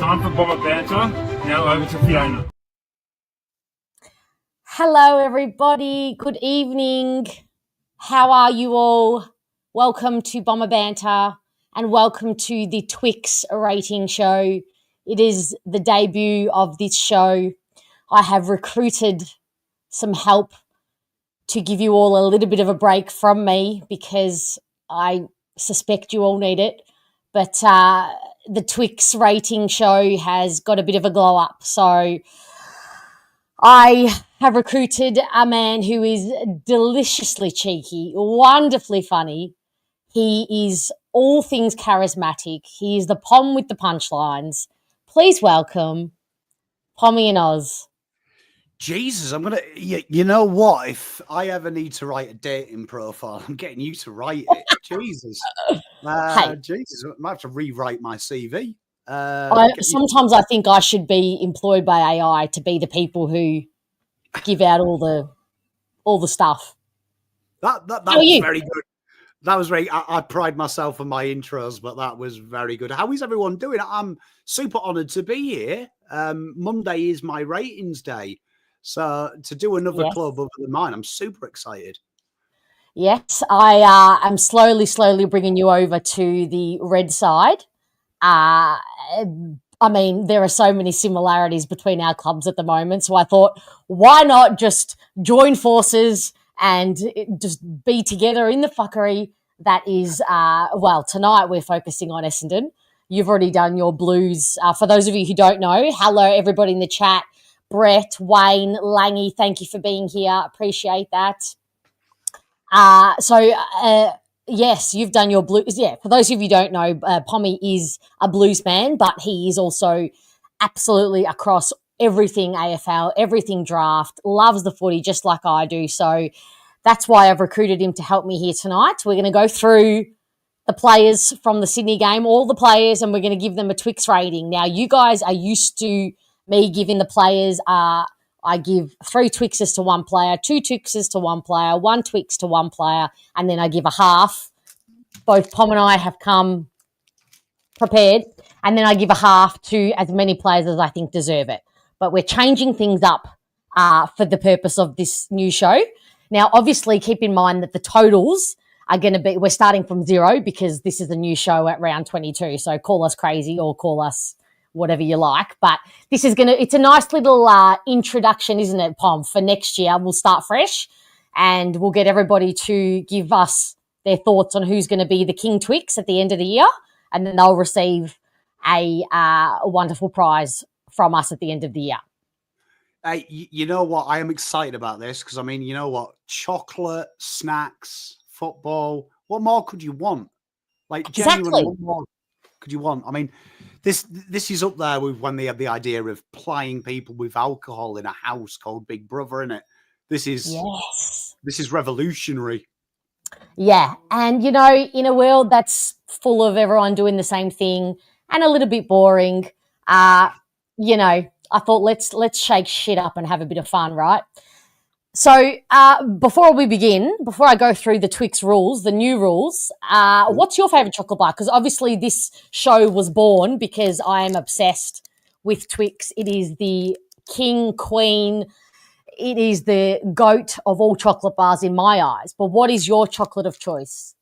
Time for Bomber Banter. Now over to Fiona. Hello, everybody. Good evening. How are you all? Welcome to Bomber Banter and welcome to the Twix rating show. It is the debut of this show. I have recruited some help to give you all a little bit of a break from me because I suspect you all need it. But the Twix rating show has got a bit of a glow up. So I have recruited a man who is deliciously cheeky, wonderfully funny. He is all things charismatic. He is the Pom with the punchlines. Please welcome Pommy and Oz. Jesus, I'm going to, you know what? If I ever need to write a dating profile, I'm getting you to write it. Jesus. Hey. Jesus, I might have to rewrite my CV. Sometimes I think I should be employed by AI to be the people who give out all the stuff. That was very good. That was very. I pride myself on my intros, but that was very good. How is everyone doing? I'm super honoured to be here. Monday is my ratings day, so to do another club other than mine, I'm super excited. Yes, I am slowly bringing you over to the red side. I mean, there are so many similarities between our clubs at the moment, so I thought, why not just join forces and just be together in the fuckery that is, tonight we're focusing on Essendon. You've already done your Blues. For those of you who don't know, hello, everybody in the chat. Brett, Wayne, Langy, thank you for being here. Appreciate that. Yes, you've done your Blues. Yeah, for those of you who don't know, Pommy is a Blues man, but he is also absolutely across everything AFL, everything draft, loves the footy just like I do. So that's why I've recruited him to help me here tonight. We're going to go through the players from the Sydney game, all the players, and we're going to give them a Twix rating. Now, you guys are used to me giving the players I give 3 Twixes to one player, 2 Twixes to one player, 1 Twix to one player, and then I give a half. Both Pom and I have come prepared, and then I give a half to as many players as I think deserve it. But we're changing things up for the purpose of this new show. Now, obviously, keep in mind that the totals are going to be, we're starting from 0 because this is a new show at round 22. So call us crazy or call us whatever you like. But this is it's a nice little introduction, isn't it, Pom? For next year, we'll start fresh and we'll get everybody to give us their thoughts on who's going to be the King Twix at the end of the year. And then they'll receive a wonderful prize from us at the end of the year. Hey, you know what? I am excited about this because, I mean, you know what? Chocolate, snacks, football. What more could you want? Like, genuinely, what more could you want? I mean, this is up there with when they had the idea of plying people with alcohol in a house called Big Brother, isn't it? This is revolutionary. Yeah, and, you know, in a world that's full of everyone doing the same thing and a little bit boring, you know, I thought let's shake shit up and have a bit of fun, right? So before I go through the Twix rules, the new rules, what's your favourite chocolate bar? Because obviously this show was born because I am obsessed with Twix. It is the king, queen, it is the goat of all chocolate bars in my eyes. But what is your chocolate of choice?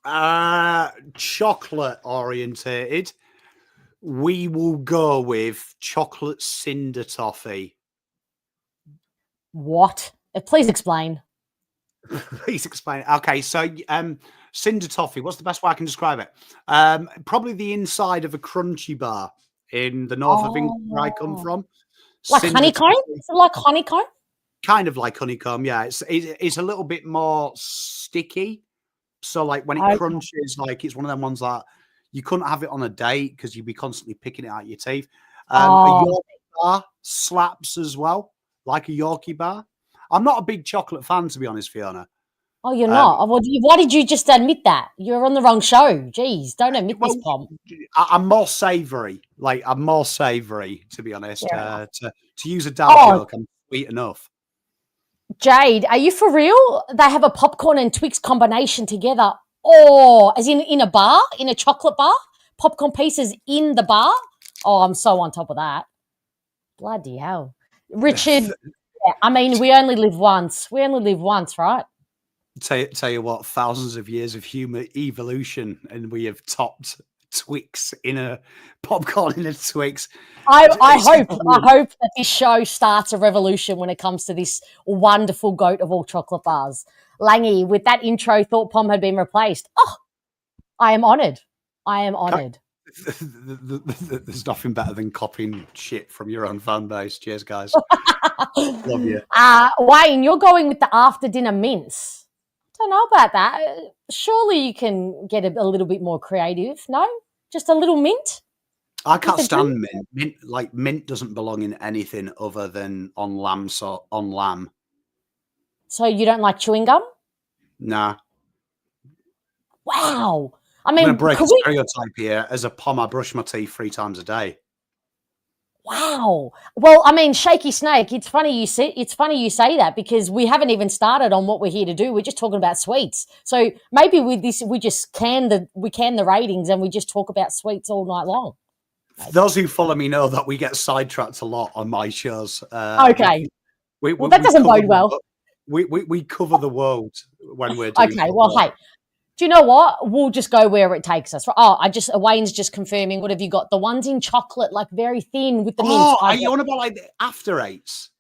Chocolate orientated. We will go with chocolate cinder toffee. What? Please explain. Please explain. Okay, so cinder toffee, what's the best way I can describe it? Probably the inside of a crunchy bar in the north of England where I come from. Like cinder honeycomb? Toffee. Is it like honeycomb? Kind of like honeycomb, yeah. It's a little bit more sticky. So like when it crunches, like it's one of them ones that you couldn't have it on a date because you'd be constantly picking it out of your teeth. A Yorkie bar slaps as well, like a Yorkie bar. I'm not a big chocolate fan, to be honest, Fiona. Oh, you're not? Why did you just admit that? You're on the wrong show. Jeez, don't admit this, Pom. I'm more savoury. Like, I'm more savoury, to be honest. Yeah. To use a dad joke, I'm sweet enough. Jade, are you for real? They have a popcorn and Twix combination together. Oh, as in a bar, in a chocolate bar? popcorn pieces in the bar. Oh, I'm so on top of that. Bloody hell. Richard, yeah, I mean, we only live once. We only live once, right? Tell you what, thousands of years of human evolution, and we have topped Twix in a popcorn in a Twix. I hope that this show starts a revolution when it comes to this wonderful goat of all chocolate bars. Langy, with that intro, thought Pom had been replaced. Oh, I am honoured. I am honoured. There's nothing better than copying shit from your own fan base. Cheers, guys. Love you. Wayne, you're going with the after dinner mince. Don't know about that. Surely you can get a little bit more creative. No, just a little mint. I can't stand mint. Mint doesn't belong in anything other than on lamb. So you don't like chewing gum? Nah. Wow. I mean, I'm going to break a stereotype here. As a Pom, I brush my teeth 3 times a day. Wow. Well, I mean, Shaky Snake, it's funny you say that because we haven't even started on what we're here to do. We're just talking about sweets. So maybe with this, we just can the ratings and we just talk about sweets all night long. Those who follow me know that we get sidetracked a lot on my shows. Okay. Well, that doesn't bode well. We cover the world when we're doing okay. Well, hey. Do you know what? We'll just go where it takes us. Oh, Wayne's just confirming. What have you got? The ones in chocolate, like very thin with the mint. Oh, are you on about like the after eights?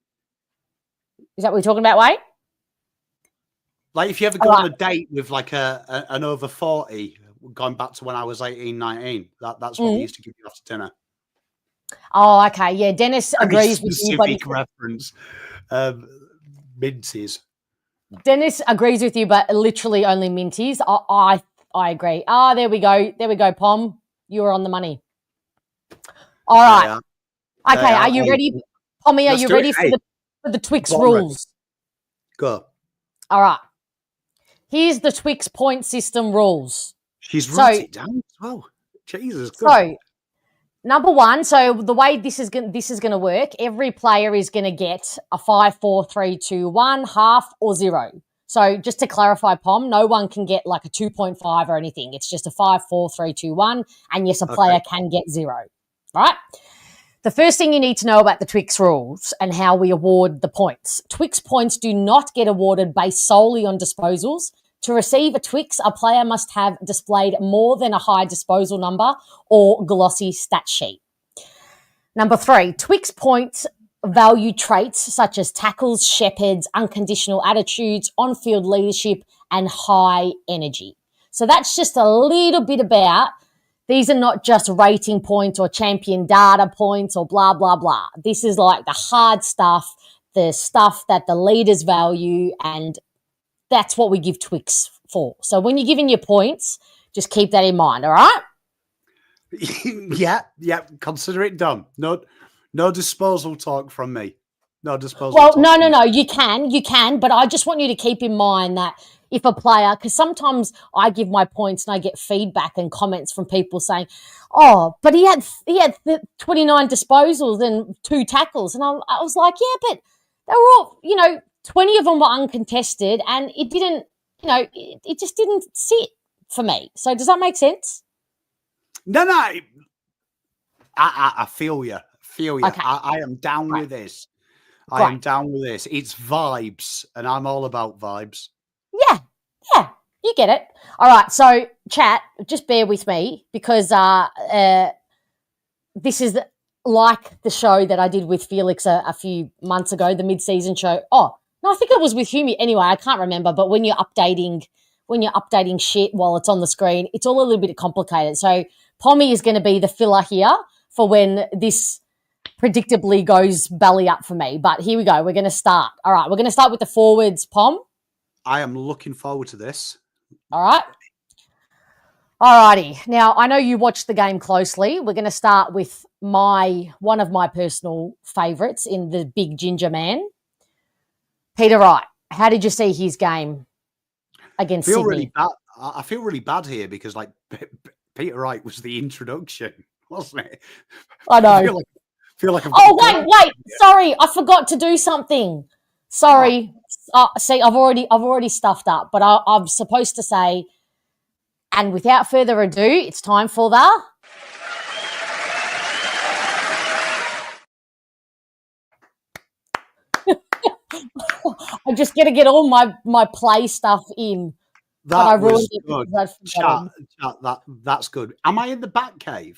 Is that what we're talking about, Wayne? Like if you ever go on a date with like an over 40, going back to when I was 18, 19, that's what we used to give you after dinner. Oh, okay. Yeah, Dennis agrees with you. Specific reference. Minties. Dennis agrees with you, but literally only minties. I agree. There we go. There we go, Pom. You were on the money. All right. Okay, are you ready? Pommy, are you ready for the Twix rules? Go. All right. Here's the Twix point system rules. She's wrote it down as well. Jesus. Good. So, number one, so the way this is going to work, every player is going to get a 5, 4, 3, 2, 1, half or 0. So just to clarify, Pom, no one can get like a 2.5 or anything. It's just a 5, 4, 3, 2, 1, and yes, a player can get 0. Right? The first thing you need to know about the Twix rules and how we award the points. Twix points do not get awarded based solely on disposals. To receive a Twix, a player must have displayed more than a high disposal number or glossy stat sheet. Number 3, Twix points value traits such as tackles, shepherds, unconditional attitudes, on-field leadership, and high energy. So that's just a little bit about, these are not just rating points or champion data points or blah, blah, blah. This is like the hard stuff, the stuff that the leaders value, and that's what we give Twix for. So when you're giving your points, just keep that in mind, all right? Yeah. Consider it done. No disposal talk from me. No disposal. Well, no. You can, but I just want you to keep in mind that if a player, because sometimes I give my points and I get feedback and comments from people saying, "Oh, but he had 29 disposals and 2 tackles," and I was like, "Yeah, but they were all, 20 of them were uncontested, and it didn't, it just didn't sit for me." So does that make sense? No. I feel you. Okay. I am down with this. I am down with this. It's vibes, and I'm all about vibes. Yeah, you get it. All right, so chat, just bear with me because this is like the show that I did with Felix a few months ago, the mid-season show. Oh, no, I think it was with Humi. Anyway, I can't remember, but when you're updating shit while it's on the screen, it's all a little bit complicated. So Pommy is going to be the filler here for when this predictably goes belly up for me. But here we go. We're going to start. All right, we're going to start with the forwards, Pom. I am looking forward to this. All right. All righty. Now, I know you watched the game closely. We're going to start with one of my personal favourites in the big ginger man, Peter Wright. How did you see his game against Sydney? Really bad. I feel really bad here because Peter Wright was the introduction, wasn't it? I know. I feel like wait. Sorry, I forgot to do something. Sorry. See, I've already stuffed up, but I'm supposed to say, and without further ado, it's time for the I'm just going to get all my play stuff in. But I That ruined was it good. because I'd forgotten. That's good. Am I in the Batcave?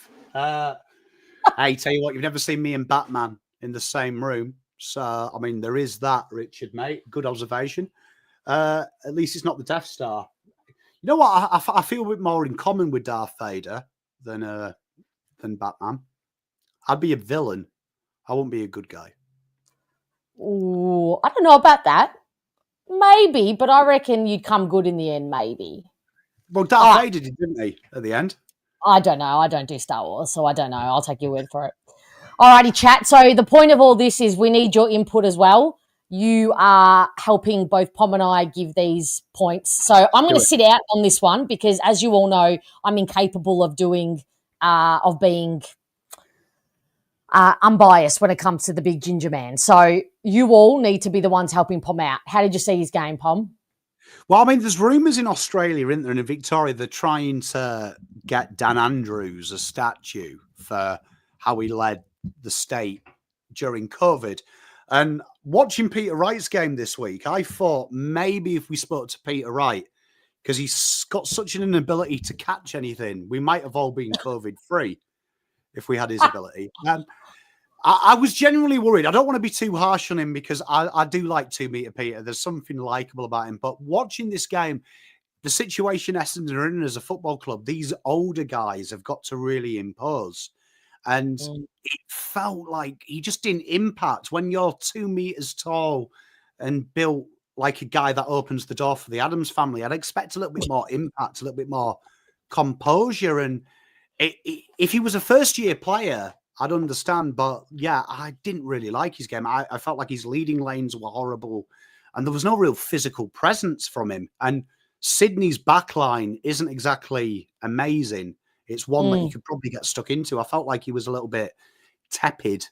Hey, tell you what, you've never seen me and Batman in the same room. So, I mean, there is that, Richard, mate. Good observation. At least it's not the Death Star. You know what? I feel a bit more in common with Darth Vader than Batman. I'd be a villain. I wouldn't be a good guy. Ooh, I don't know about that. Maybe, but I reckon you'd come good in the end, maybe. Well, Darth Vader did, didn't he, at the end? I don't know. I don't do Star Wars, so I don't know. I'll take your word for it. Alrighty, chat. So the point of all this is we need your input as well. You are helping both Pom and I give these points. So I'm going to sit out on this one because, as you all know, I'm incapable of being unbiased when it comes to the big ginger man. So you all need to be the ones helping Pom out. How did you see his game, Pom? Well, I mean, there's rumours in Australia, isn't there, and in Victoria, they're trying to get Dan Andrews a statue for how he led the state during COVID. And watching Peter Wright's game this week, I thought maybe if we spoke to Peter Wright, because he's got such an inability to catch anything, we might have all been COVID-free if we had his ability. I was genuinely worried. I don't want to be too harsh on him because I do like 2 Meter Peter. There's something likable about him. But watching this game, the situation Essendon are in as a football club, these older guys have got to really impose. And it felt like he just didn't impact when you're 2 meters tall and built like a guy that opens the door for the Adams family. I'd expect a little bit more impact, a little bit more composure. And if he was a first-year player, I'd understand, but yeah, I didn't really like his game. I felt like his leading lanes were horrible and there was no real physical presence from him. And Sydney's backline isn't exactly amazing. It's one that you could probably get stuck into. I felt like he was a little bit tepid.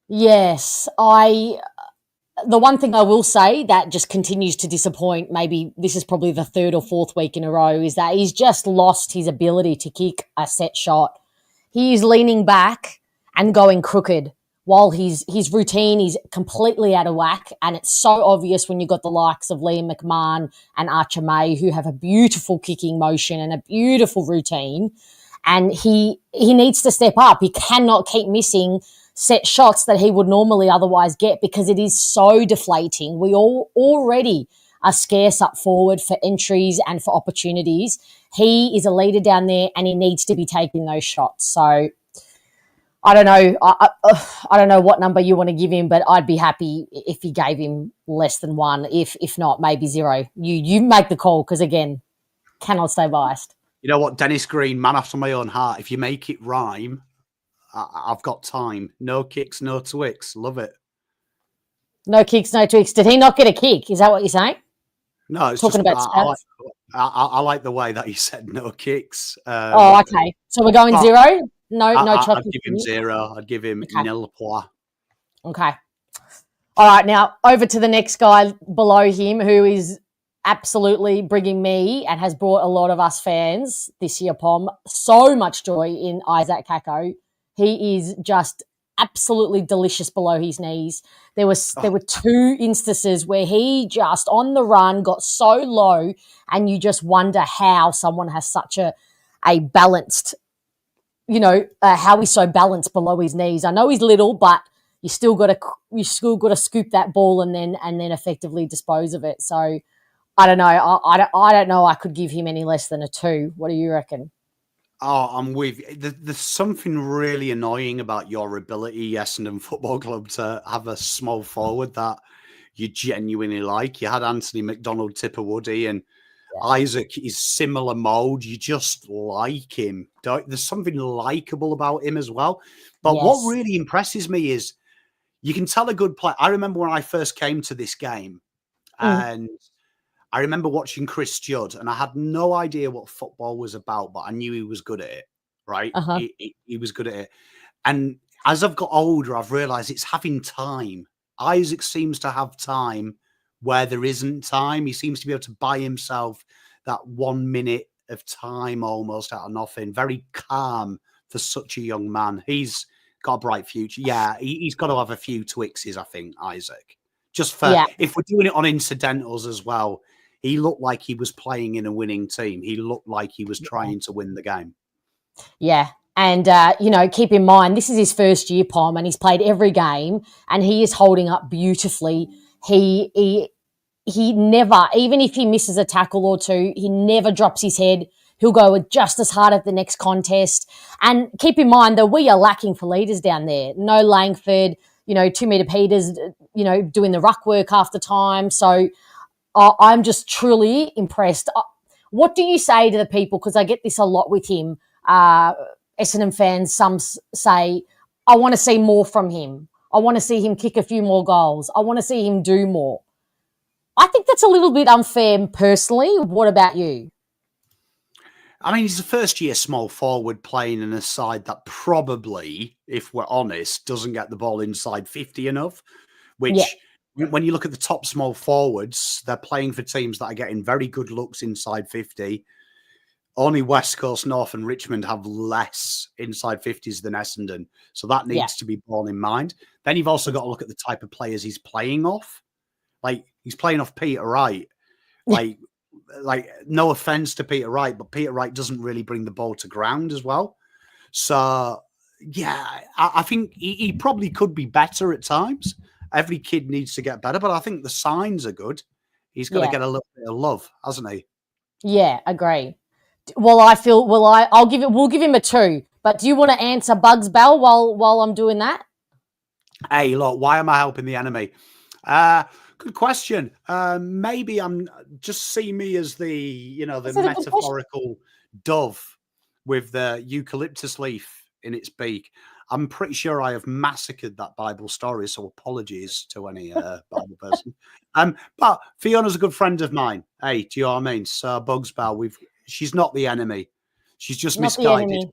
Yes, the one thing I will say that just continues to disappoint, maybe this is probably the 3rd or 4th week in a row, is that he's just lost his ability to kick a set shot. He is leaning back and going crooked while his routine is completely out of whack. And it's so obvious when you've got the likes of Liam McMahon and Archer May, who have a beautiful kicking motion and a beautiful routine. And he needs to step up. He cannot keep missing set shots that he would normally otherwise get because it is so deflating. We all already are scarce up forward for entries and for opportunities. He is a leader down there and he needs to be taking those shots. So I don't know. I don't know what number you want to give him, but I'd be happy if you gave him less than 1. If not, maybe 0. You make the call because, again, cannot stay biased. You know what, Dennis Green, man after my own heart. If you make it rhyme, I've got time. No kicks, no Twix. Love it. No kicks, no Twix. Did he not get a kick? Is that what you're saying? No, it's talking just, about stats. I like the way that he said no kicks. Okay. So we're going 0? No chocolate. I'd give him 0. I'd give him nil point. Okay. All right. Now over to the next guy below him who is absolutely bringing me and has brought a lot of us fans this year, Pom, so much joy in Isaac Kako. He is just absolutely delicious below his knees. There were 2 instances where he just on the run got so low and you just wonder how someone has such a balanced, how he's so balanced below his knees. I know he's little, but you still got to scoop that ball and then effectively dispose of it. So I don't know. I don't know. I could give him any less than a 2. What do you reckon? Oh, I'm with you. There's something really annoying about your ability, Essendon Football Club, to have a small forward that you genuinely like. You had Anthony McDonald, Tipper Woody, and Isaac is similar mould. You just like him. There's something likable about him as well. But what really impresses me is you can tell a good player. I remember when I first came to this game and I remember watching Chris Judd and I had no idea what football was about, but I knew he was good at it, right? He was good at it. And as I've got older, I've realized it's having time. Isaac seems to have time where there isn't time. He seems to be able to buy himself that 1 minute of time almost out of nothing. Very calm for such a young man. He's got a bright future. Yeah, he's got to have a few Twixes, I think, Isaac. Just for if we're doing it on incidentals as well, he looked like he was playing in a winning team. He looked like he was trying to win the game. Yeah. And, keep in mind, this is his first year, Pom, and he's played every game and he is holding up beautifully. He never, even if he misses a tackle or two, he never drops his head. He'll go just as hard at the next contest. And keep in mind that we are lacking for leaders down there. No Langford, 2 metre Peters, doing the ruck work half the time. So I'm just truly impressed. What do you say to the people? Because I get this a lot with him. Essendon fans, some say, I want to see more from him. I want to see him kick a few more goals. I want to see him do more. I think that's a little bit unfair personally. What about you? I mean, he's a first-year small forward playing in a side that probably, if we're honest, doesn't get the ball inside 50 enough, which when you look at the top small forwards, they're playing for teams that are getting very good looks inside 50. Only West Coast, North and Richmond have less inside 50s than Essendon. So that needs to be borne in mind. Then you've also got to look at the type of players he's playing off. Like, he's playing off Peter Wright. Like, no offense to Peter Wright, but Peter Wright doesn't really bring the ball to ground as well. So, yeah, I think he probably could be better at times. Every kid needs to get better, but I think the signs are good. He's got to get a little bit of love, hasn't he? Yeah, agree. Well, we'll give him a 2. But do you want to answer Bugs Bell while I'm doing that? Hey, look, why am I helping the enemy? Good question. Maybe I'm just see me as the metaphorical dove with the eucalyptus leaf in its beak. I'm pretty sure I have massacred that Bible story, so apologies to any Bible person. But Fiona's a good friend of mine. Hey, do you know what I mean? So Bugs Bell, she's not the enemy. She's just not misguided.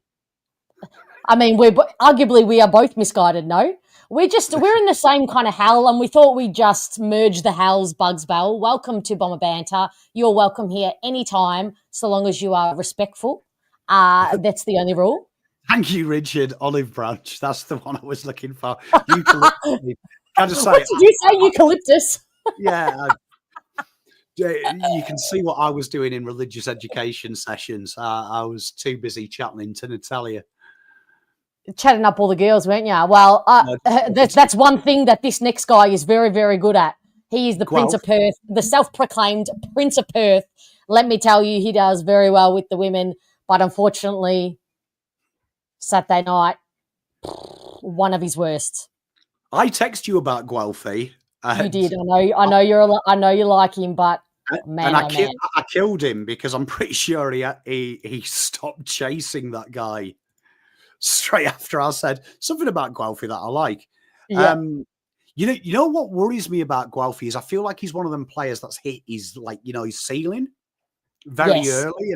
I mean, arguably we are both misguided. No, we're in the same kind of hell, and we thought we'd just merge the hells. Bugs Bell, welcome to Bomber Banter. You're welcome here anytime, so long as you are respectful. That's the only rule. Thank you, Richard. Olive branch. That's the one I was looking for. Eucalyptus. What did you say? Eucalyptus. Yeah. You can see what I was doing in religious education sessions. I was too busy chatting to Natalia. Chatting up all the girls, weren't you? Well, that's one thing that this next guy is very, very good at. He is the Prince of Perth, the self-proclaimed Prince of Perth. Let me tell you, he does very well with the women. But unfortunately, Saturday night, one of his worst. I text you about Guelphy. You did. I know you like him, but man, I killed him because I'm pretty sure he stopped chasing that guy straight after I said something about Guelphy that I like. Yeah. You know what worries me about Guelphy is I feel like he's one of them players that's hit his his ceiling very early,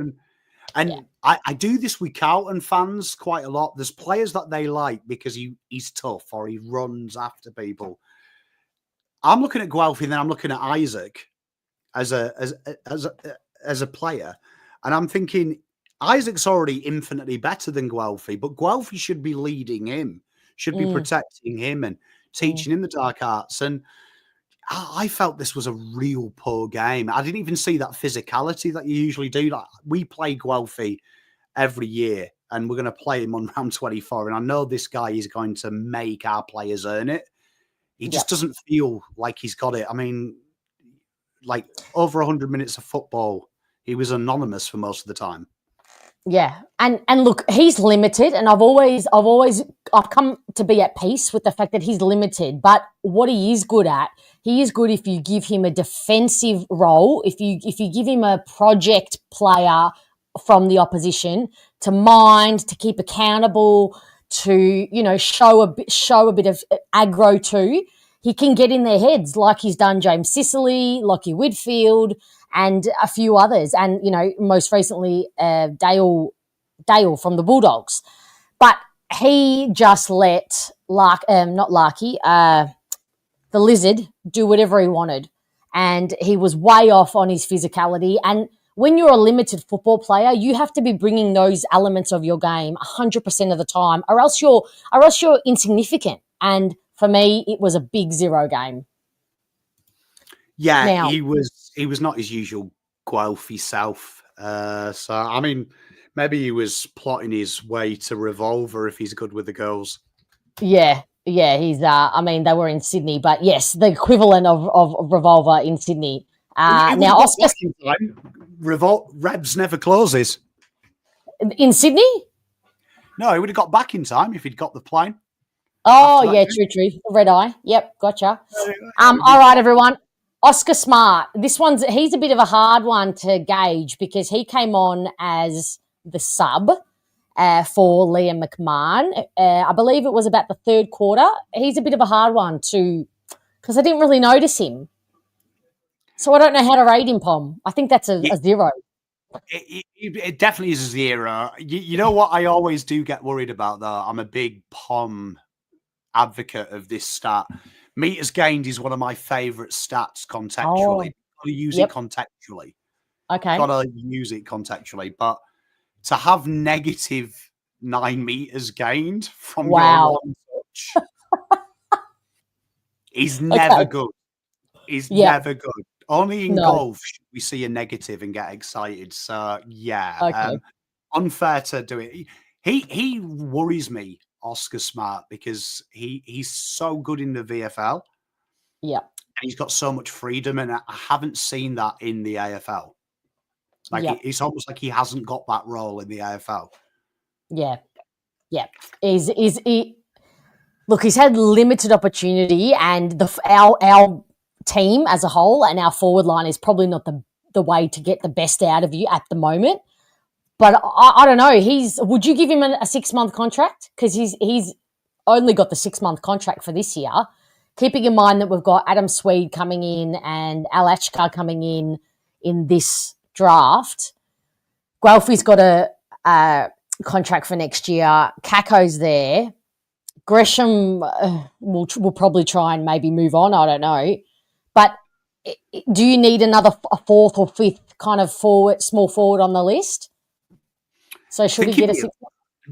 and I do this with Carlton fans quite a lot. There's players that they like because he's tough or he runs after people. I'm looking at Guelphy, and then I'm looking at Isaac as a player, and I'm thinking Isaac's already infinitely better than Guelphy, but Guelphy should be leading him, should be protecting him and teaching him the dark arts. And I felt this was a real poor game. I didn't even see that physicality that you usually do. Like, we play Guelphy every year, and we're going to play him on round 24. And I know this guy is going to make our players earn it. He just doesn't feel like he's got it. I mean, like over 100 minutes of football, he was anonymous for most of the time. Yeah, and look, he's limited, and I've come to be at peace with the fact that he's limited. But what he is good at, he is good if you give him a defensive role, if you give him a project player from the opposition to mind, to keep accountable, to show a bit of aggro too. He can get in their heads like he's done James Sicily, Lockie Whitfield, and a few others, and most recently Dale from the Bulldogs. But he just let the Lizard do whatever he wanted, and he was way off on his physicality. And when you're a limited football player, you have to be bringing those elements of your game 100% of the time, or else you're insignificant. And for me, it was a big 0 game. Yeah, Now, he was not his usual Guelphy self. So I mean, maybe he was plotting his way to Revolver if he's good with the girls. yeah, he's. I mean, they were in Sydney, but yes, the equivalent of Revolver in Sydney. Now, Oscar Rebs never closes in Sydney. No, he would have got back in time if he'd got the plane. Oh, yeah, true. Red eye. Yep, gotcha. All right, everyone. Oscar Smart. He's a bit of a hard one to gauge because he came on as the sub for Liam McMahon. I believe it was about the third quarter. He's a bit of a hard one because I didn't really notice him. So I don't know how to rate him, Pom. I think that's a 0. It definitely is a 0. You know what I always do get worried about, though? I'm a big Pom advocate of this stat. Meters gained is one of my favourite stats contextually. Got to use it contextually. Okay. Got to use it contextually. But to have negative 9 meters gained from your long touch is never good. Is never good. Only in golf should we see a negative and get excited. So unfair to do it. He worries me, Oscar Smart, because he's so good in the VFL. Yeah. And he's got so much freedom, and I haven't seen that in the AFL. It's almost like he hasn't got that role in the AFL. Yeah. Yeah. Look, he's had limited opportunity, and our team as a whole and our forward line is probably not the way to get the best out of you at the moment. But I don't know. Would you give him a 6-month contract? Because he's only got the 6-month contract for this year. Keeping in mind that we've got Adam Swede coming in and Alachka coming in this draft. Guelphy's got a contract for next year. Kako's there. Gresham will probably try and maybe move on. I don't know. But do you need a 4th or 5th kind of small forward on the list? So should we get a 6?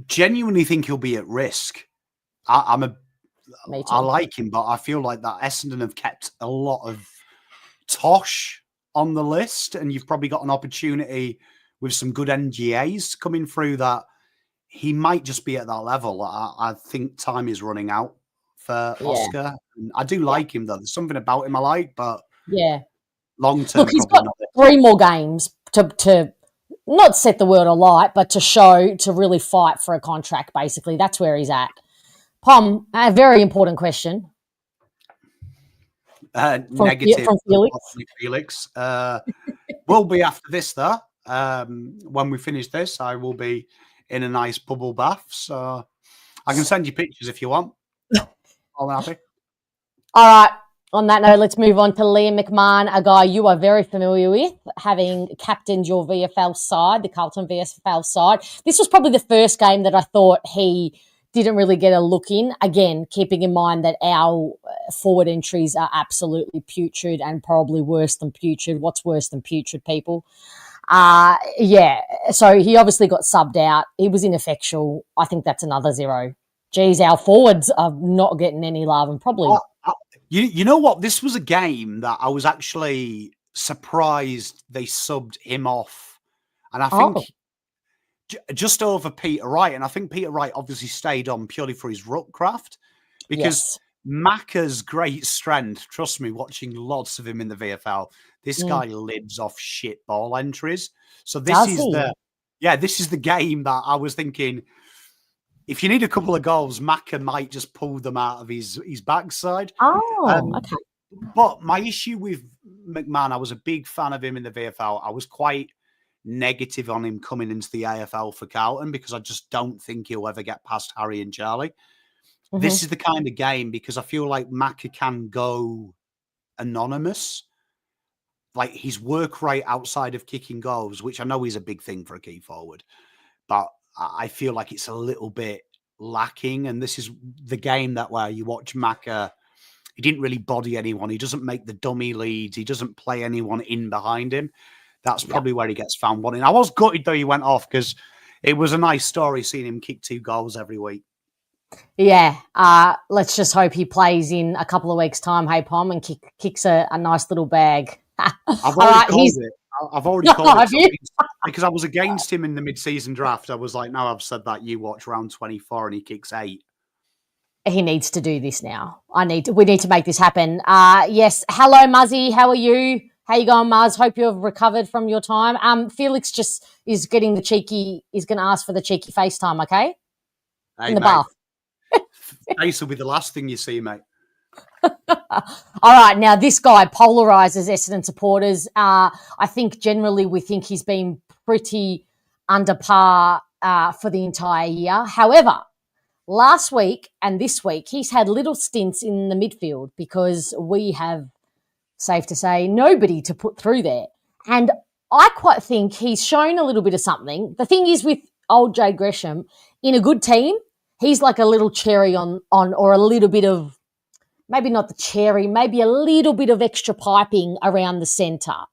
Genuinely think he'll be at risk. I like him, but I feel like that Essendon have kept a lot of tosh on the list, and you've probably got an opportunity with some good NGAs coming through that he might just be at that level. I think time is running out for Oscar. I do like him, though. There's something about him I like, but long term, look, he's got 3 more games to not set the world alight, but to really fight for a contract, basically. That's where he's at. Pom, a very important question. Negative from Felix. Will be after this, though. When we finish this, I will be in a nice bubble bath. So I can send you pictures if you want. All happy. All right. On that note, let's move on to Liam McMahon, a guy you are very familiar with, having captained your VFL side, the Carlton VFL side. This was probably the first game that I thought he didn't really get a look in. Again, keeping in mind that our forward entries are absolutely putrid and probably worse than putrid. What's worse than putrid, people? So he obviously got subbed out. He was ineffectual. I think that's another 0. Geez, our forwards are not getting any love and probably... You know what? This was a game that I was actually surprised they subbed him off. And I think just over Peter Wright. And I think Peter Wright obviously stayed on purely for his ruck craft. Because Macca's great strength, trust me, watching lots of him in the VFL, this guy lives off shit ball entries. So this is the game that I was thinking... If you need a couple of goals, Macca might just pull them out of his backside. Okay. But my issue with McMahon, I was a big fan of him in the VFL. I was quite negative on him coming into the AFL for Carlton because I just don't think he'll ever get past Harry and Charlie. Mm-hmm. This is the kind of game because I feel like Macca can go anonymous. Like his work rate outside of kicking goals, which I know is a big thing for a key forward. But I feel like it's a little bit lacking. And this is the game that where you watch Macca, he didn't really body anyone. He doesn't make the dummy leads. He doesn't play anyone in behind him. That's probably where he gets found wanting. I was gutted though he went off because it was a nice story seeing him kick 2 goals every week. Yeah, let's just hope he plays in a couple of weeks' time, hey, Pom, and kicks a nice little bag. I've already called it. I've already called it because I was against him in the mid-season draft. I was like, no, I've said that. You watch round 24 and he kicks 8. He needs to do this now. We need to make this happen. Yes. Hello, Muzzy. How are you? How you going, Muzz? Hope you've recovered from your time. Felix just is getting the cheeky. Is going to ask for the cheeky FaceTime. Okay. Hey, in the mate. bath. Face will be the last thing you see, mate. All right. Now, this guy polarizes Essendon supporters. I think generally we think he's been pretty under par for the entire year. However, last week and this week, he's had little stints in the midfield because we have, safe to say, nobody to put through there. And I quite think he's shown a little bit of something. The thing is with old Jade Gresham, in a good team, he's like a little cherry on or a little bit of, maybe not the cherry, maybe a little bit of extra piping around the centre.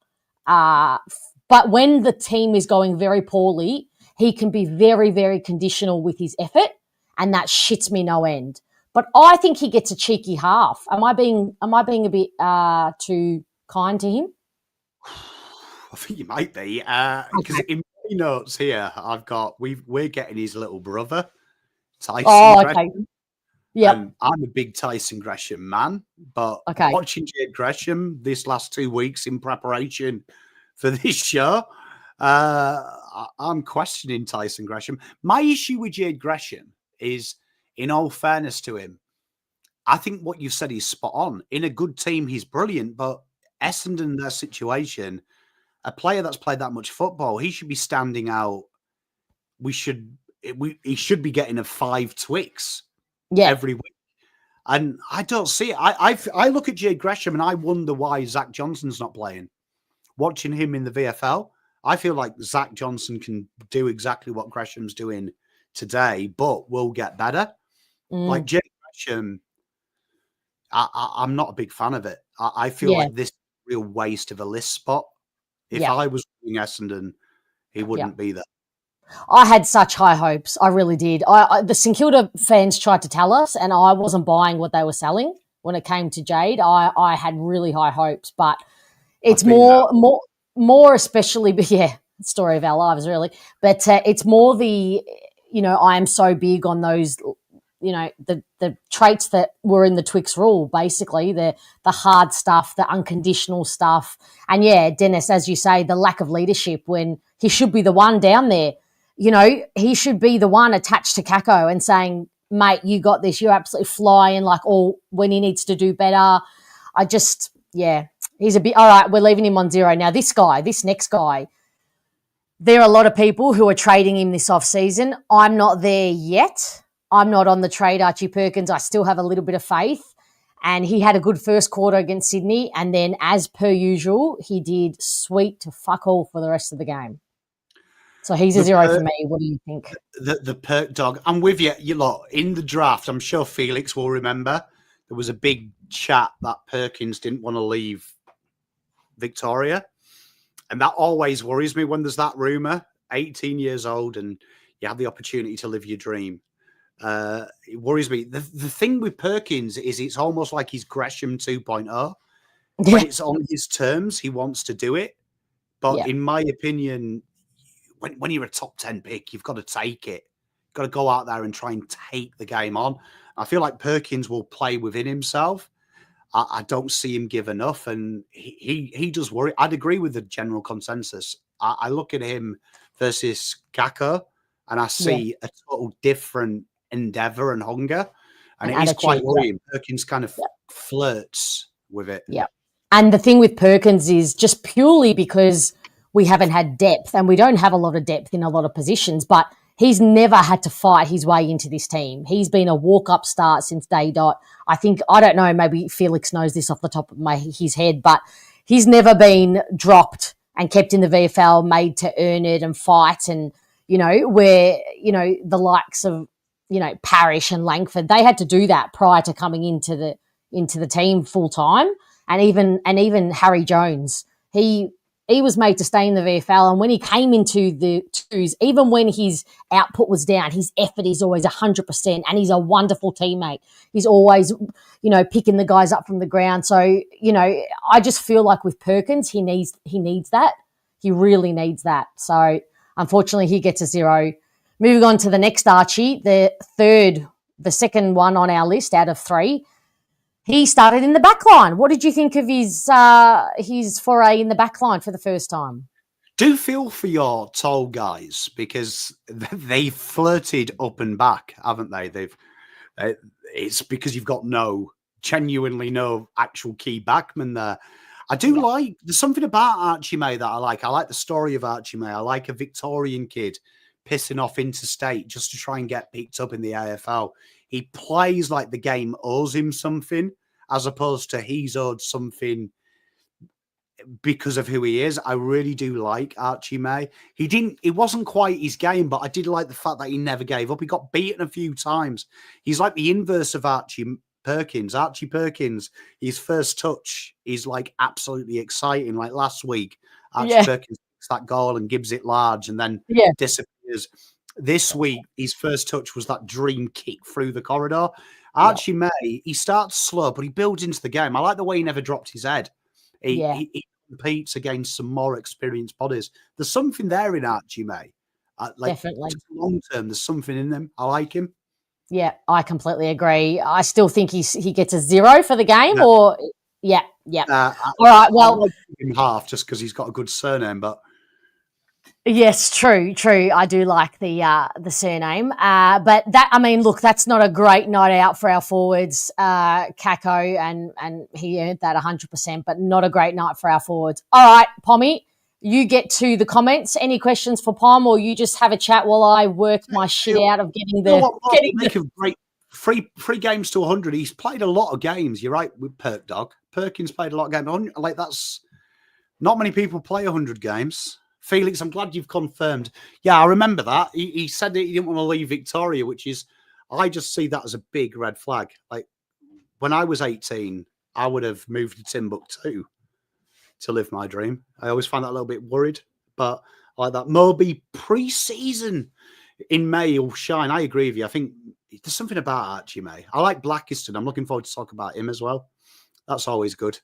But when the team is going very poorly, he can be very, very conditional with his effort, and that shits me no end. But I think he gets a cheeky half. Am I being a bit too kind to him? I think you might be. Because in my notes here, I've got we're getting his little brother, Tyson Gresham. Okay. Yeah, I'm a big Tyson Gresham man, but watching Jade Gresham this last 2 weeks in preparation for this show, I'm questioning Tyson Gresham. My issue with Jade Gresham is, in all fairness to him, I think what you said is spot on. In a good team, he's brilliant, but Essendon, their situation, a player that's played that much football, he should be standing out. He should be getting a 5 Twix every week. And I don't see it. I look at Jade Gresham and I wonder why Zach Johnson's not playing. Watching him in the VFL, I feel like Zach Johnson can do exactly what Gresham's doing today, but will get better. Like Jade Gresham, I'm not a big fan of it. I feel like this is a real waste of a list spot. If I was doing Essendon, he wouldn't be there. I had such high hopes. I really did. The St Kilda fans tried to tell us, and I wasn't buying what they were selling when it came to Jade. I had really high hopes, but it's more especially, story of our lives, really. But it's more the, I am so big on those, the traits that were in the Twix rule, basically, the hard stuff, the unconditional stuff. And, Dennis, as you say, the lack of leadership when he should be the one down there. He should be the one attached to Kako and saying, mate, you got this. You're absolutely flying, when he needs to do better. He's a bit, all right, we're leaving him on 0. Now, this next guy, there are a lot of people who are trading him this offseason. I'm not there yet. I'm not on the trade, Archie Perkins. I still have a little bit of faith. And he had a good first quarter against Sydney. And then, as per usual, he did sweet to fuck all for the rest of the game. So he's a 0 for me. What do you think? The Perk dog. I'm with you. You lot, in the draft, I'm sure Felix will remember, there was a big chat that Perkins didn't want to leave Victoria. And that always worries me when there's that rumour. 18 years old and you have the opportunity to live your dream. It worries me. The thing with Perkins is it's almost like he's Gresham 2.0. When it's on his terms, he wants to do it. But in my opinion, when you're a top 10 pick, you've got to take it. You've got to go out there and try and take the game on. I feel like Perkins will play within himself. I don't see him give enough, and he does worry. I'd agree with the general consensus. I look at him versus Kako, and I see a total different endeavour and hunger, and it is quite worrying. Perkins kind of flirts with it. Yeah. And the thing with Perkins is just purely because we haven't had depth, and we don't have a lot of depth in a lot of positions, but he's never had to fight his way into this team. He's been a walk-up start since day dot. I don't know, maybe Felix knows this off the top of his head, but he's never been dropped and kept in the VFL, made to earn it and fight. And, where, the likes of, Parrish and Langford, they had to do that prior to coming into the team full time. And even Harry Jones, he he was made to stay in the VFL, and when he came into the twos, even when his output was down, his effort is always 100%, and he's a wonderful teammate. He's always, picking the guys up from the ground. So, I just feel like with Perkins, he needs that. He really needs that. So, unfortunately, he gets a 0. Moving on to the next Archie, the second one on our list out of 3. He started in the back line. What did you think of his foray in the back line for the first time? Do feel for your tall guys because they flirted up and back, haven't they? It's because you've got genuinely no actual key backman there. I do like, there's something about Archie May that I like. I like the story of Archie May. I like a Victorian kid pissing off interstate just to try and get picked up in the AFL. He plays like the game owes him something, as opposed to he's owed something because of who he is. I really do like Archie May. It wasn't quite his game, but I did like the fact that he never gave up. He got beaten a few times. He's like the inverse of Archie Perkins. Archie Perkins, his first touch is like absolutely exciting. Like last week, Archie Perkins makes that goal and gives it large and then disappears. This week, his first touch was that dream kick through the corridor. Archie May, he starts slow, but he builds into the game. I like the way he never dropped his head. He competes against some more experienced bodies. There's something there in Archie May. Definitely. Long term, there's something in them. I like him. Yeah, I completely agree. I still think he gets a 0 for the game, All right, well, I like him half just because he's got a good surname, but. Yes, true. I do like the surname, but that's not a great night out for our forwards, Kako, and he earned that 100%, but not a great night for our forwards. All right, Pommy, you get to the comments. Any questions for Pom, or you just have a chat while I work my shit out of getting great free games to 100. He's played a lot of games. You're right with Perk Dog. Perkins played a lot of games. Like that's not many people play 100 games. Felix, I'm glad you've confirmed. Yeah, I remember that. He said that he didn't want to leave Victoria, which is, I just see that as a big red flag. Like, when I was 18, I would have moved to Timbuktu to live my dream. I always find that a little bit worried, but I like that. Moby pre-season in May will shine. I agree with you. I think there's something about Archie May. I like Blackiston. I'm looking forward to talk about him as well. That's always good.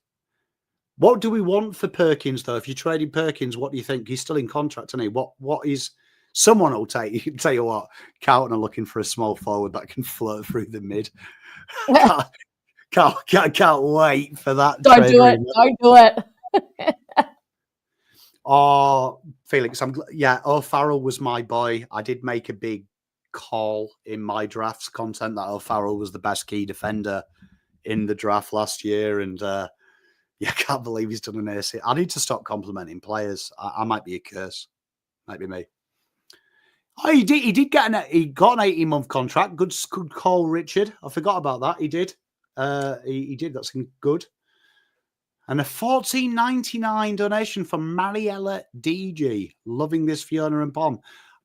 What do we want for Perkins, though? If you're trading Perkins, what do you think? He's still in contract, isn't he? What is... Someone will tell you what, Carlton are looking for a small forward that can float through the mid. Can't wait for that. Don't do it. Oh, Felix, O'Farrell was my boy. I did make a big call in my drafts content that O'Farrell was the best key defender in the draft last year, and I can't believe he's done an AC. I need to stop complimenting players. I might be a curse. Might be me. Oh, he did get an 18-month contract. Good call, Richard. I forgot about that. He did. He did. That's good. And a $14.99 donation from Mariella DG. Loving this, Fiona and Pom.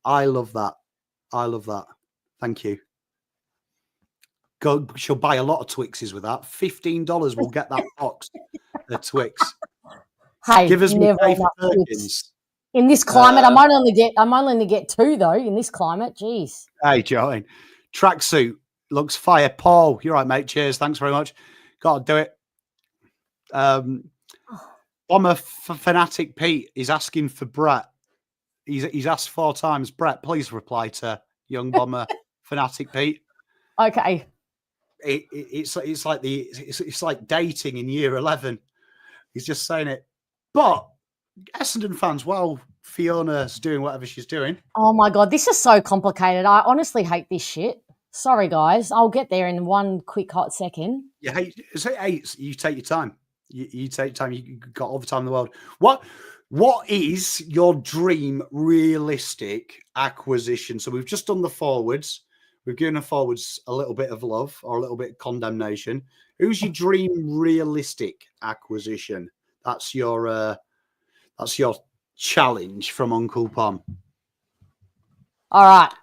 I love that. Thank you. She'll buy a lot of Twixes with that. $15 will get that box of Twix. Hey, give us never enough Twix. In this climate, I might only get 2 though. In this climate, jeez. Hey, Joanne, tracksuit looks fire. Paul, you're right, mate. Cheers, thanks very much. Gotta do it. Bomber fanatic Pete is asking for Brett. He's asked 4 times. Brett, please reply to young Bomber fanatic Pete. Okay. It's like dating in year 11. He's just saying it. But Essendon fans, well, Fiona's doing whatever she's doing. Oh my God, this is so complicated. I honestly hate this shit. Sorry, guys. I'll get there in one quick hot second. Yeah, you take your time. You take time. You got all the time in the world. What is your dream realistic acquisition? So we've just done the forwards. We've given the forwards a little bit of love or a little bit of condemnation. Who's your dream realistic acquisition? That's your challenge from Uncle Pom. All right.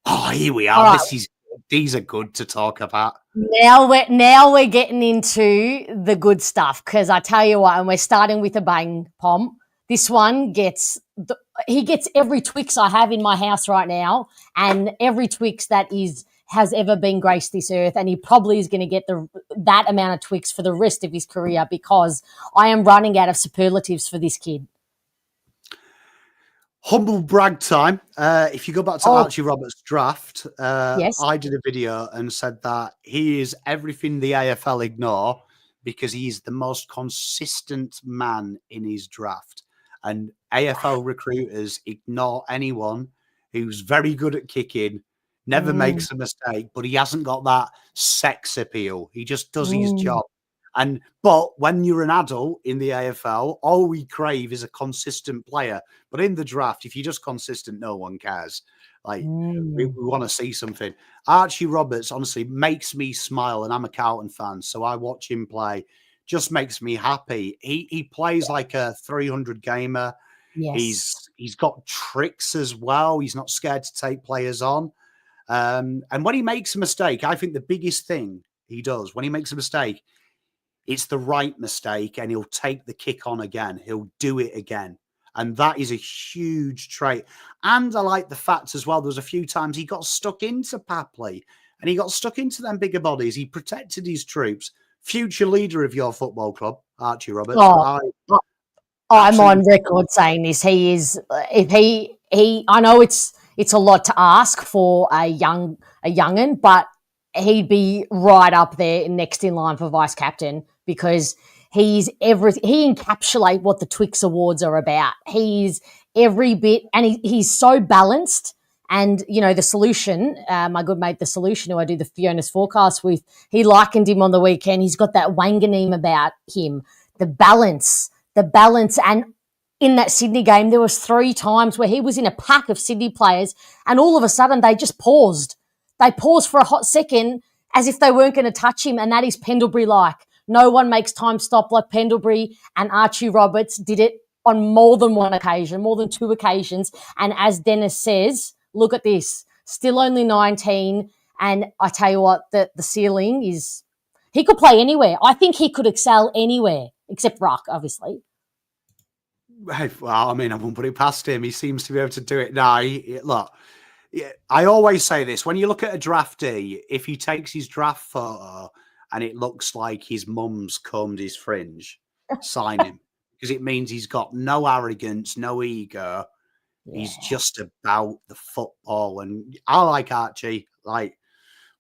Oh, here we are. Right. These are good to talk about. Now we're getting into the good stuff, because I tell you what, and we're starting with a bang, Pom. This one he gets every Twix I have in my house right now, and every Twix that has ever been graced this earth, and he probably is going to get that amount of Twix for the rest of his career because I am running out of superlatives for this kid. Humble brag time. If you go back to Archie Roberts' draft, Yes. I did a video and said that he is everything the AFL ignore because he's the most consistent man in his draft. And AFL recruiters ignore anyone who's very good at kicking, never makes a mistake, but he hasn't got that sex appeal. He just does his job. But when you're an adult in the AFL, all we crave is a consistent player. But in the draft, if you're just consistent, no one cares. Like we want to see something. Archie Roberts honestly makes me smile, and I'm a Carlton fan, so I watch him play. Just makes me happy. He plays like a 300 gamer. Yes. He's got tricks as well. He's not scared to take players on. And when he makes a mistake, I think the biggest thing he does when he makes a mistake, it's the right mistake, and he'll take the kick on again. He'll do it again. And that is a huge trait. And I like the fact as well, there was a few times he got stuck into Papley, and he got stuck into them bigger bodies. He protected his troops. Future leader of your football club, Archie Roberts. I'm on record saying this. He is, I know it's a lot to ask for a young'un, but he'd be right up there next in line for vice captain because he's everything. He encapsulates what the Twix Awards are about. He's every bit, and he's so balanced. And, you know, The Solution, my good mate, The Solution, who I do the Fiona's forecast with, he likened him on the weekend. He's got that Wanganeme about him, the balance. And in that Sydney game, there was 3 times where he was in a pack of Sydney players, and all of a sudden they just paused. They paused for a hot second as if they weren't going to touch him, and that is Pendlebury-like. No one makes time stop like Pendlebury, and Archie Roberts did it on more than 1 occasion, more than 2 occasions. And as Dennis says, look at this, still only 19, and I tell you what, the ceiling is he could play anywhere. I think he could excel anywhere, except ruck, obviously. Well, I mean, I won't put it past him. He seems to be able to do it now. Look, I always say this. When you look at a draftee, if he takes his draft photo and it looks like his mum's combed his fringe, sign him. Because it means he's got no arrogance, no ego. Yeah. He's just about the football. And I like Archie. Like,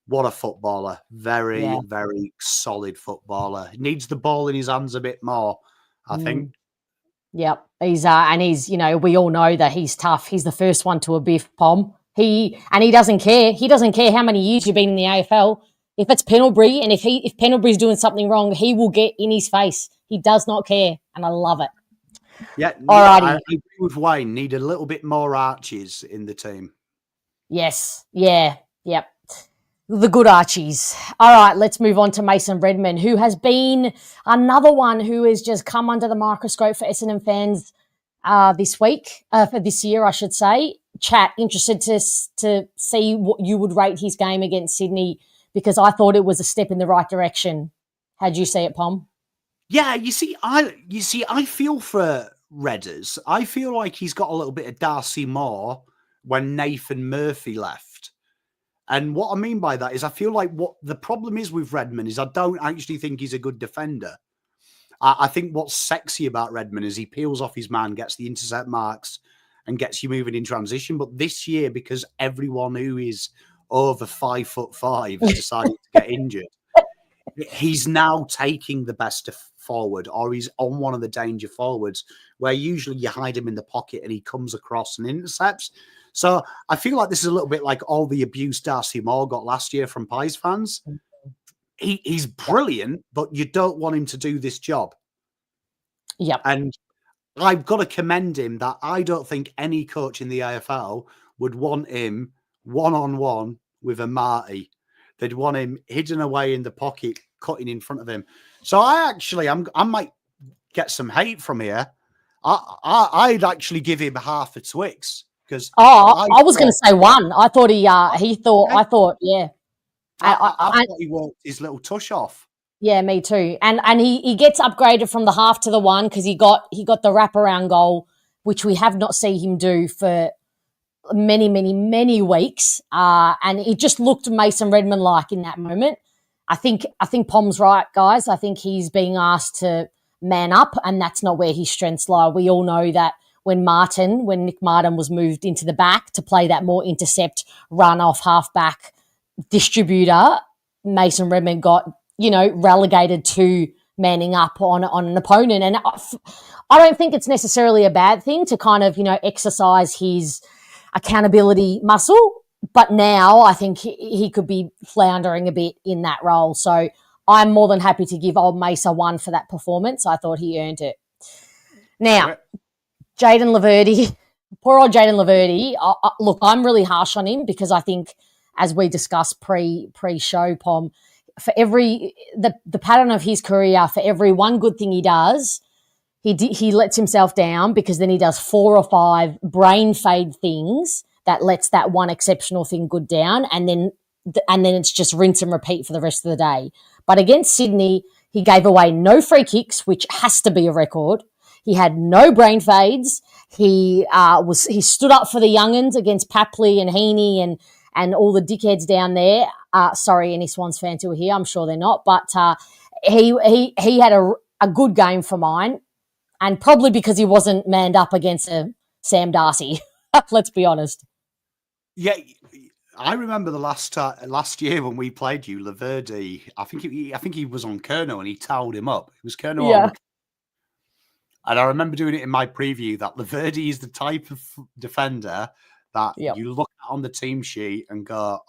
what a footballer. Very, very solid footballer. He needs the ball in his hands a bit more, I think. Yep. He's, you know, we all know that he's tough. He's the first one to a biff, Pom. He doesn't care. He doesn't care how many years you've been in the AFL. If it's Pendlebury, and if Pendlebury's doing something wrong, he will get in his face. He does not care, and I love it. Yeah, I agree with Wayne. Need a little bit more Archies in the team. Yes. Yeah. Yep. The good Archies. All right, let's move on to Mason Redman, who has been another one who has just come under the microscope for Essendon fans for this year, I should say. Chat, interested to see what you would rate his game against Sydney, because I thought it was a step in the right direction. How'd you see it, Pom? Yeah, you see, I feel for Redders. I feel like he's got a little bit of Darcy Moore when Nathan Murphy left. And what I mean by that is I feel like what the problem is with Redman is I don't actually think he's a good defender. I think what's sexy about Redman is he peels off his man, gets the intercept marks, and gets you moving in transition. But this year, because everyone who is over 5'5" has decided to get injured, he's now taking the best forward, or he's on one of the danger forwards, where usually you hide him in the pocket and he comes across and intercepts. So I feel like this is a little bit like all the abuse Darcy Moore got last year from Pies fans. He's brilliant, but you don't want him to do this job. Yep. And I've got to commend him that I don't think any coach in the AFL would want him one-on-one with a Marty. They'd want him hidden away in the pocket, cutting in front of him. So I might get some hate from here. I'd actually give him half a Twix. I was going to say 1. I thought I thought I thought he worked his little tush off. Yeah, me too. And he gets upgraded from the half to the one because he got the wraparound goal, which we have not seen him do for many, many, many weeks. And it just looked Mason Redmond like in that moment. I think Pom's right, guys. I think he's being asked to man up, and that's not where his strengths lie. We all know that when Nick Martin was moved into the back to play that more intercept, run off halfback distributor, Mason Redmond got, relegated to manning up on an opponent. And I don't think it's necessarily a bad thing to kind of, exercise his accountability muscle. But now I think he could be floundering a bit in that role. So I'm more than happy to give old Mace a 1 for that performance. I thought he earned it. Now, Jayden Laverde, poor old Jayden Laverde. Look, I'm really harsh on him because I think, as we discussed pre-show, Pom, for the pattern of his career, for every one good thing he does, he lets himself down because then he does 4 or 5 brain fade things that lets that one exceptional thing good down, and then it's just rinse and repeat for the rest of the day. But against Sydney, he gave away no free kicks, which has to be a record. He had no brain fades. He stood up for the young'uns against Papley and Heaney and all the dickheads down there. Sorry, any Swans fans who are here, I'm sure they're not. But he had a good game for mine, and probably because he wasn't manned up against Sam Darcy. Let's be honest. Yeah, I remember the last year when we played you, Laverde. I think he was on Kerno and he towed him up. It was Kerno. Yeah. And I remember doing it in my preview that Laverde is the type of defender that you look at on the team sheet and go,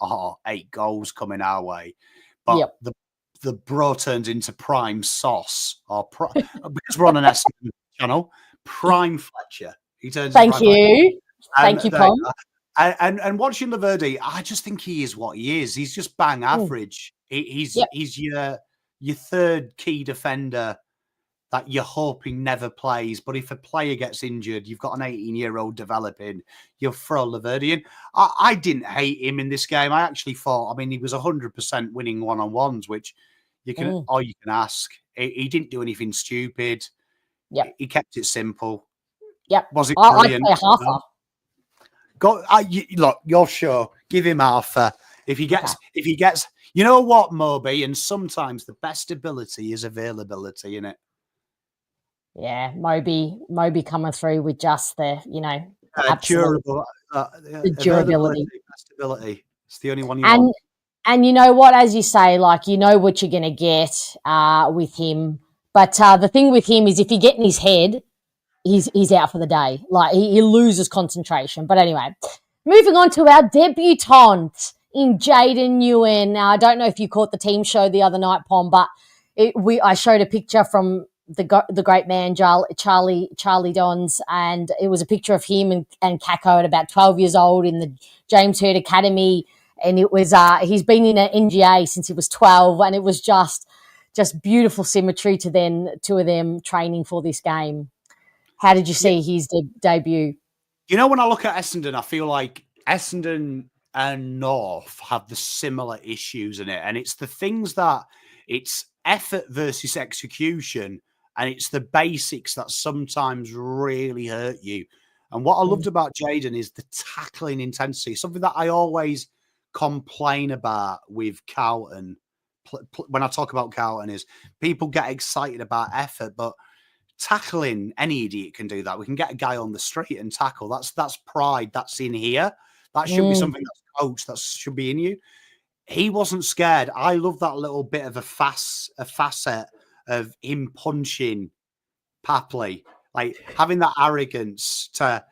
8 goals coming our way. But the bro turns into prime sauce because we're on an Essendon channel, prime Fletcher. He turns Thank you. Thank you, Pom. And watching Laverde, I just think he is what he is. He's just bang average. He's your third key defender that you're hoping never plays. But if a player gets injured, you've got an 18-year-old developing, you'll throw Laverde in. I didn't hate him in this game. I actually thought, he was 100% winning one-on-ones, which you can ask. He didn't do anything stupid. Yep. He kept it simple. Yep. Was it brilliant? I'd say half. Look, you're sure. Give him half. If he gets, you know what, Moby, and sometimes the best ability is availability, innit? Yeah, Moby coming through with just the, durable, the durability. Stability. It's the only one you want. And you know what, as you say, what you're going to get with him. But the thing with him is if you get in his head, he's out for the day. He loses concentration. But anyway, moving on to our debutante in Jayden Nguyen. Now, I don't know if you caught the team show the other night, Pom, but I showed a picture from the great man Charlie Dons, and it was a picture of him and Kako at about 12 years old in the James Hird Academy, and it was he's been in an NGA since he was 12, and it was just beautiful symmetry to then 2 of them training for this game. How did you see his debut? When I look at Essendon, I feel like Essendon and North have the similar issues in it, and it's the things that it's effort versus execution. And it's the basics that sometimes really hurt you. And what I loved about Jayden is the tackling intensity, something that I always complain about with Carlton. When I talk about Carlton is people get excited about effort, but tackling, any idiot can do that. We can get a guy on the street and tackle. That's pride. That's in here. That should be something that's coached. That should be in you. He wasn't scared. I love that little bit of a facet of him punching Papley, having that arrogance to,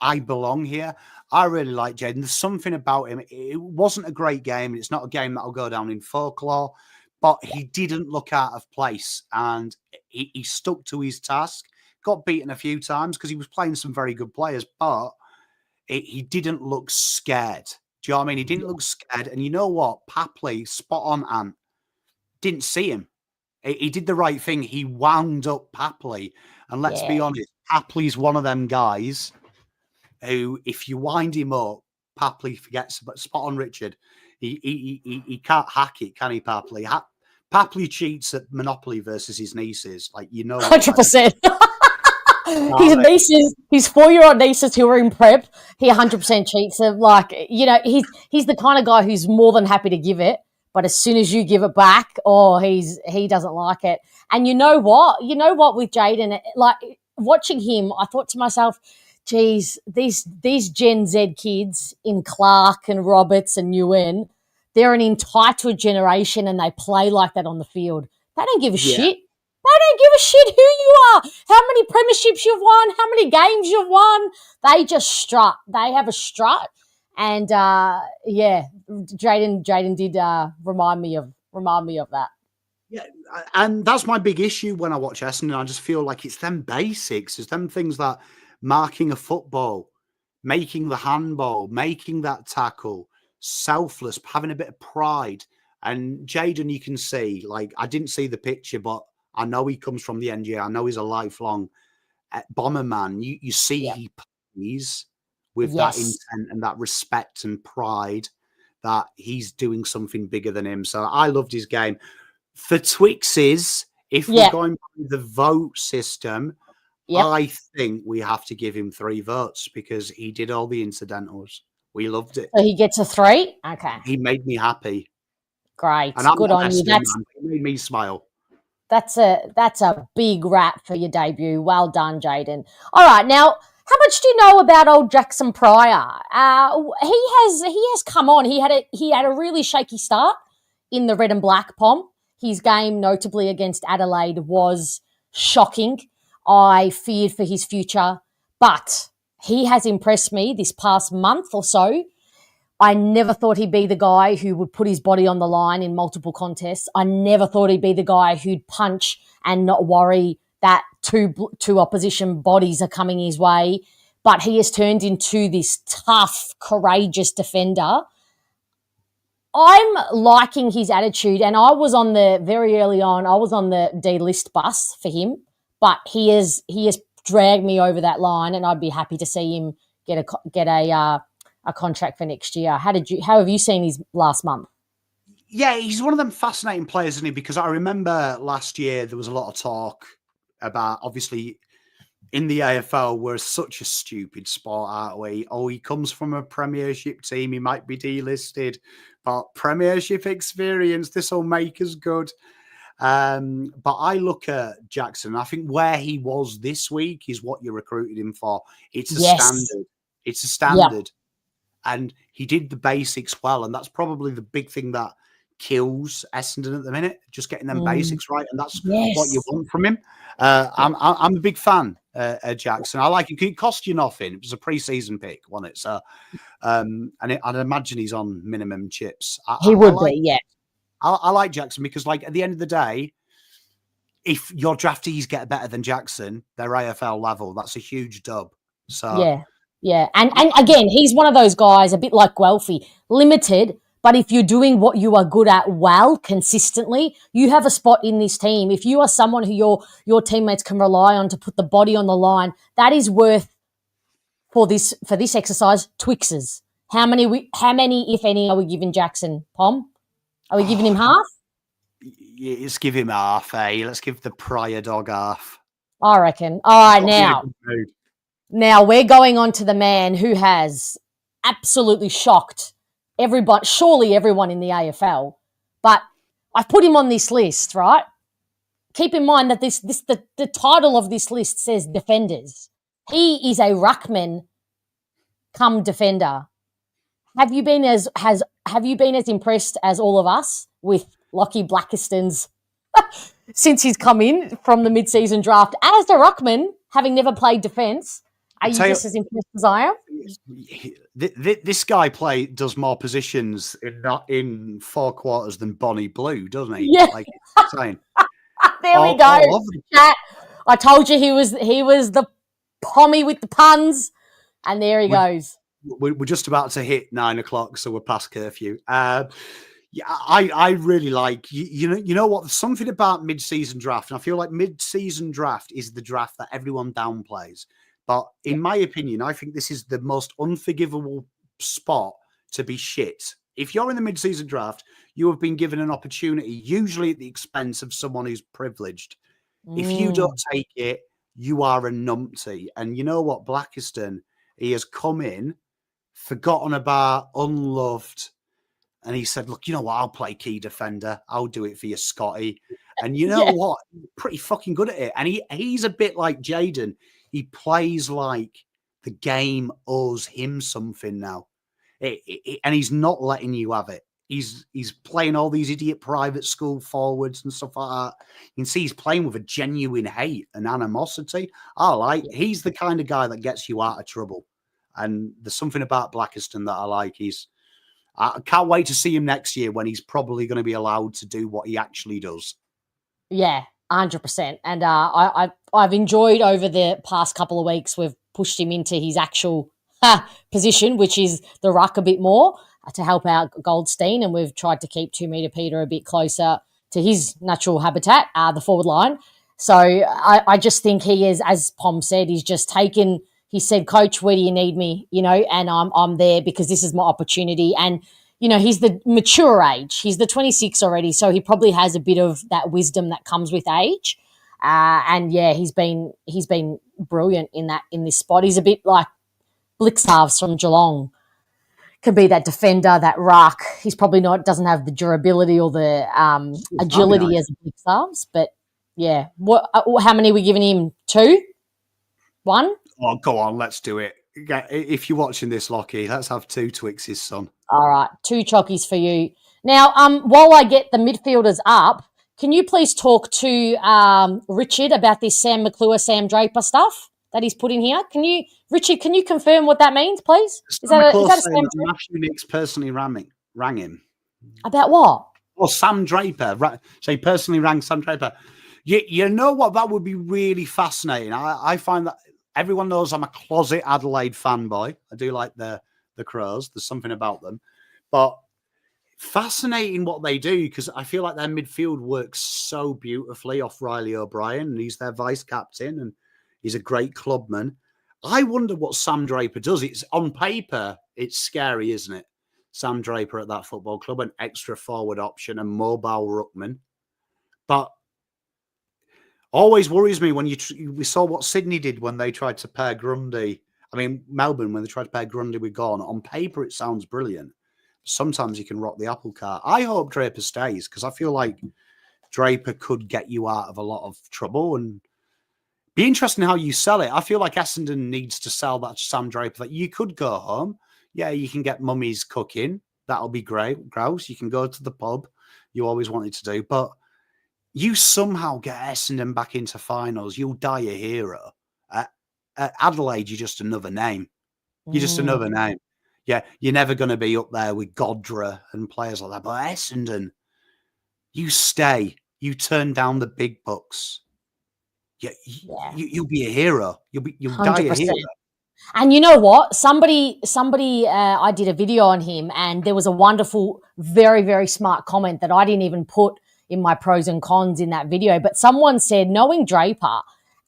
I belong here. I really like Jayden. There's something about him. It wasn't a great game. It's not a game that'll go down in folklore, but he didn't look out of place and he stuck to his task. Got beaten a few times because he was playing some very good players, but he didn't look scared. Do you know what I mean? He didn't look scared. And you know what? Papley, spot on, Ant, didn't see him. He did the right thing. He wound up Papley. And let's be honest, Papley's one of them guys who, if you wind him up, Papley forgets. But spot on, Richard. He can't hack it, can he, Papley? Papley cheats at Monopoly versus his nieces. Like, 100%. His 4-year-old nieces who are in prep, he 100% cheats them. Like, he's the kind of guy who's more than happy to give it, but as soon as you give it back, he doesn't like it. And you know what? With Jaden, like watching him, I thought to myself, geez, these Gen Z kids in Clark and Roberts and Nguyen, they're an entitled generation and they play like that on the field. They don't give a shit. They don't give a shit who you are, how many premierships you've won, how many games you've won. They just strut. They have a strut. And Jaden did remind me of that. Yeah, and that's my big issue when I watch Essendon. I just feel like it's them basics, it's them things that marking a football, making the handball, making that tackle, selfless, having a bit of pride. And Jaden, you can see, like, I didn't see the picture, but I know he comes from the NGA. I know he's a lifelong Bomber man. You see he plays with that intent and that respect and pride that he's doing something bigger than him. So I loved his game. For Twixes, if we're going by the vote system, I think we have to give him 3 votes because he did all the incidentals. We loved it. So he gets a 3? Okay. He made me happy. Great. And I'm good on you. He made me smile. That's a big wrap for your debut. Well done, Jaden. All right, now, how much do you know about old Jackson Pryor? He has come on. He had a really shaky start in the red and black, Pom. His game, notably against Adelaide, was shocking. I feared for his future, but he has impressed me this past month or so. I never thought he'd be the guy who would put his body on the line in multiple contests. I never thought he'd be the guy who'd punch and not worry that two opposition bodies are coming his way. But he has turned into this tough, courageous defender. I'm liking his attitude, and I was on the D-list bus for him, but he has dragged me over that line, and I'd be happy to see him get a contract for next year. How have you seen his last month? Yeah, he's one of them fascinating players, isn't he? Because I remember last year there was a lot of talk about, obviously, in the AFL, we're such a stupid sport, aren't we? Oh, he comes from a Premiership team, he might be delisted, but Premiership experience, this will make us good. But I look at Jackson, I think where he was this week is what you recruited him for. It's a standard. It's a standard. Yeah. And he did the basics well, and that's probably the big thing that kills Essendon at the minute, just getting them basics right, and that's what you want from him. I'm a big fan of Jackson. I like it. It cost you nothing. It was a pre-season pick, wasn't it? So, I'd imagine he's on minimum chips. He would be, yeah. I like Jackson because, like, at the end of the day, if your draftees get better than Jackson, they're AFL level. That's a huge dub. So yeah, and again, he's one of those guys, a bit like Guelphy, limited. But if you're doing what you are good at well, consistently, you have a spot in this team. If you are someone who your teammates can rely on to put the body on the line, that is worth for this exercise Twixes. How many, if any, are we giving Jackson, Pom? Are we giving him half? Yeah, let's give him half, eh? Let's give the Pryor dog half. I reckon. All right, now we're going on to the man who has absolutely shocked surely everyone in the AFL, but I've put him on this list, right? Keep in mind that the title of this list says defenders. He is a ruckman come defender. Have you been as impressed as all of us with Lockie Blackiston's since he's come in from the mid-season draft as a ruckman, having never played defence? Are you just as impressed as I am? This guy does more positions in 4 quarters than Bonnie Blue, doesn't he? Yeah. Like saying. There we go. Chat. I told you he was the Pommy with the puns, and there he goes. We're just about to hit 9 o'clock, so we're past curfew. Yeah, I really like you know what? There's something about mid-season draft, and I feel like mid-season draft is the draft that everyone downplays. But in my opinion, I think this is the most unforgivable spot to be shit If you're in the mid-season draft, you have been given an opportunity, usually at the expense of someone who's privileged. If you don't take it, you are a numpty. And you know what, Blackiston, he has come in, forgotten about, unloved, and he said, look, you know what, I'll play key defender. I'll do it for you, Scotty. And you know what? Pretty fucking good at it. And he's a bit like Jaden. He plays like the game owes him something now. And he's not letting you have it. He's playing all these idiot private school forwards and stuff like that. You can see he's playing with a genuine hate and animosity. He's the kind of guy that gets you out of trouble. And there's something about Blackiston that I like. I can't wait to see him next year when he's probably going to be allowed to do what he actually does. Yeah, 100%. And I've enjoyed over the past couple of weeks, we've pushed him into his actual position, which is the ruck a bit more to help out Goldstein. And we've tried to keep 2 metre Peter a bit closer to his natural habitat, the forward line. So I just think he is, as Pom said, he's just taken, he said, Coach, where do you need me? You know, and I'm there because this is my opportunity. And, you know, he's the mature age. He's the 26 already, so he probably has a bit of that wisdom that comes with age. And yeah, he's been brilliant in this spot. He's a bit like Blixarves from Geelong. Can be that defender, that ruck. He's probably doesn't have the durability or the agility as Blixarves, but yeah. How many are we giving him? 2? 1? Oh, go on, let's do it. If you're watching this, Lockie, let's have 2 Twixes, son. All right, 2 chockies for you. Now, while I get the midfielders up, can you please talk to Richard about this Sam McClure, Sam Draper stuff that he's put in here? Richard, can you confirm what that means, please? Is that a Sam Draper? Matthew Nicks personally rang him. About what? Well, Sam Draper. So he personally rang Sam Draper. You know what? That would be really fascinating. I find that everyone knows I'm a closet Adelaide fanboy. I do like the Crows. There's something about them. But fascinating what they do, because I feel like their midfield works so beautifully off Riley O'Brien, and he's their vice captain, and he's a great clubman. I wonder what Sam Draper does. It's on paper, it's scary, isn't it? Sam Draper at that football club, an extra forward option, a mobile ruckman. But always worries me when we saw what Sydney did when they tried to pair Grundy. I mean, Melbourne, when they tried to pair Grundy with Gorn. On paper, it sounds brilliant. Sometimes you can rock the apple cart. I hope Draper stays, because I feel like Draper could get you out of a lot of trouble, and be interesting how you sell it. I feel like Essendon needs to sell that to Sam Draper, that you could go home. Yeah, you can get mummy's cooking. That'll be great. Grouse. You can go to the pub you always wanted to do. But you somehow get Essendon back into finals. You'll die a hero. Adelaide, you're just another name. You're just another name. Yeah, you're never going to be up there with Godra and players like that. But Essendon, you stay. You turn down the big bucks. You'll be a hero. You'll 100%. Die a hero. And you know what? Somebody, I did a video on him, and there was a wonderful, very, very smart comment that I didn't even put in my pros and cons in that video. But someone said, knowing Draper,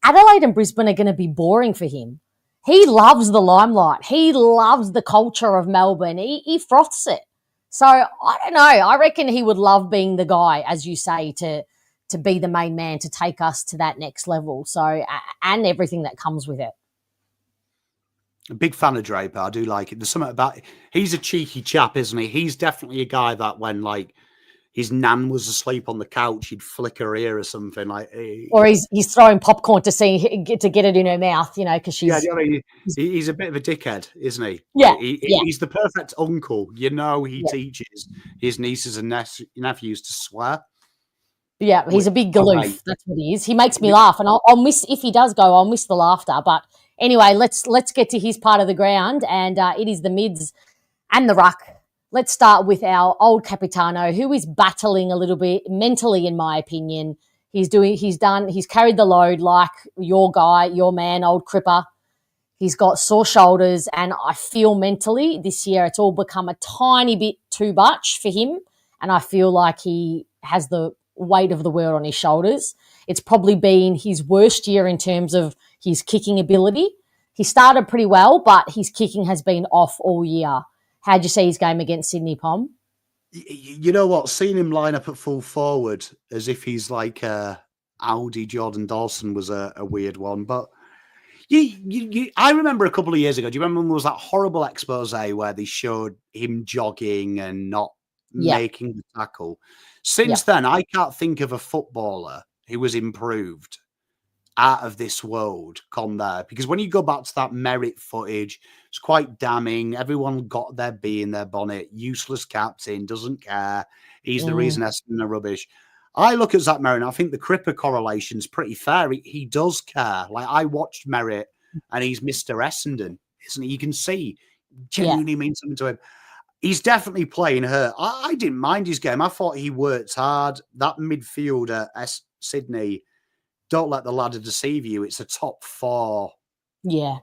Adelaide and Brisbane are going to be boring for him. He loves the limelight. He loves the culture of Melbourne. He froths it. So I don't know. I reckon he would love being the guy, as you say, to be the main man, to take us to that next level. So, and everything that comes with it. A big fan of Draper. I do like it. There's something about it. He's a cheeky chap, isn't he? He's definitely a guy that when like his nan was asleep on the couch, he'd flick her ear or something like. Or he's throwing popcorn to get it in her mouth, you know, because she's. Yeah, I mean, he's a bit of a dickhead, isn't he? Yeah, he's the perfect uncle. You know, he teaches his nieces and nephews to swear. Yeah, he's a big galoof. That's what he is. He makes me laugh, and I'll miss, if he does go, I'll miss the laughter. But anyway, let's get to his part of the ground, and it is the mids and the ruck. Let's start with our old Capitano, who is battling a little bit mentally, in my opinion. He's carried the load like your guy, your man, old Cripper. He's got sore shoulders, and I feel mentally this year it's all become a tiny bit too much for him, and I feel like he has the weight of the world on his shoulders. It's probably been his worst year in terms of his kicking ability. He started pretty well, but his kicking has been off all year. How'd you see his game against Sydney, Pom? You know what? Seeing him line up at full forward as if he's like Audi Jordan Dawson was a weird one. But I remember a couple of years ago. Do you remember when there was that horrible expose where they showed him jogging and not Yep. making the tackle? Since Yep. then, I can't think of a footballer who was improved out of this world come there, because when you go back to that Merritt footage, it's quite damning. Everyone got their bee in their bonnet. Useless captain, doesn't care. He's the reason Essendon are rubbish. I look at Zach Merritt and I think the Cripper correlation is pretty fair. He does care. Like, I watched Merritt and he's Mr. Essendon, isn't he? You can see genuinely means something to him. He's definitely playing hurt. I didn't mind his game. I thought he worked hard. That midfield at Sydney, don't let the ladder deceive you. It's a top four midfield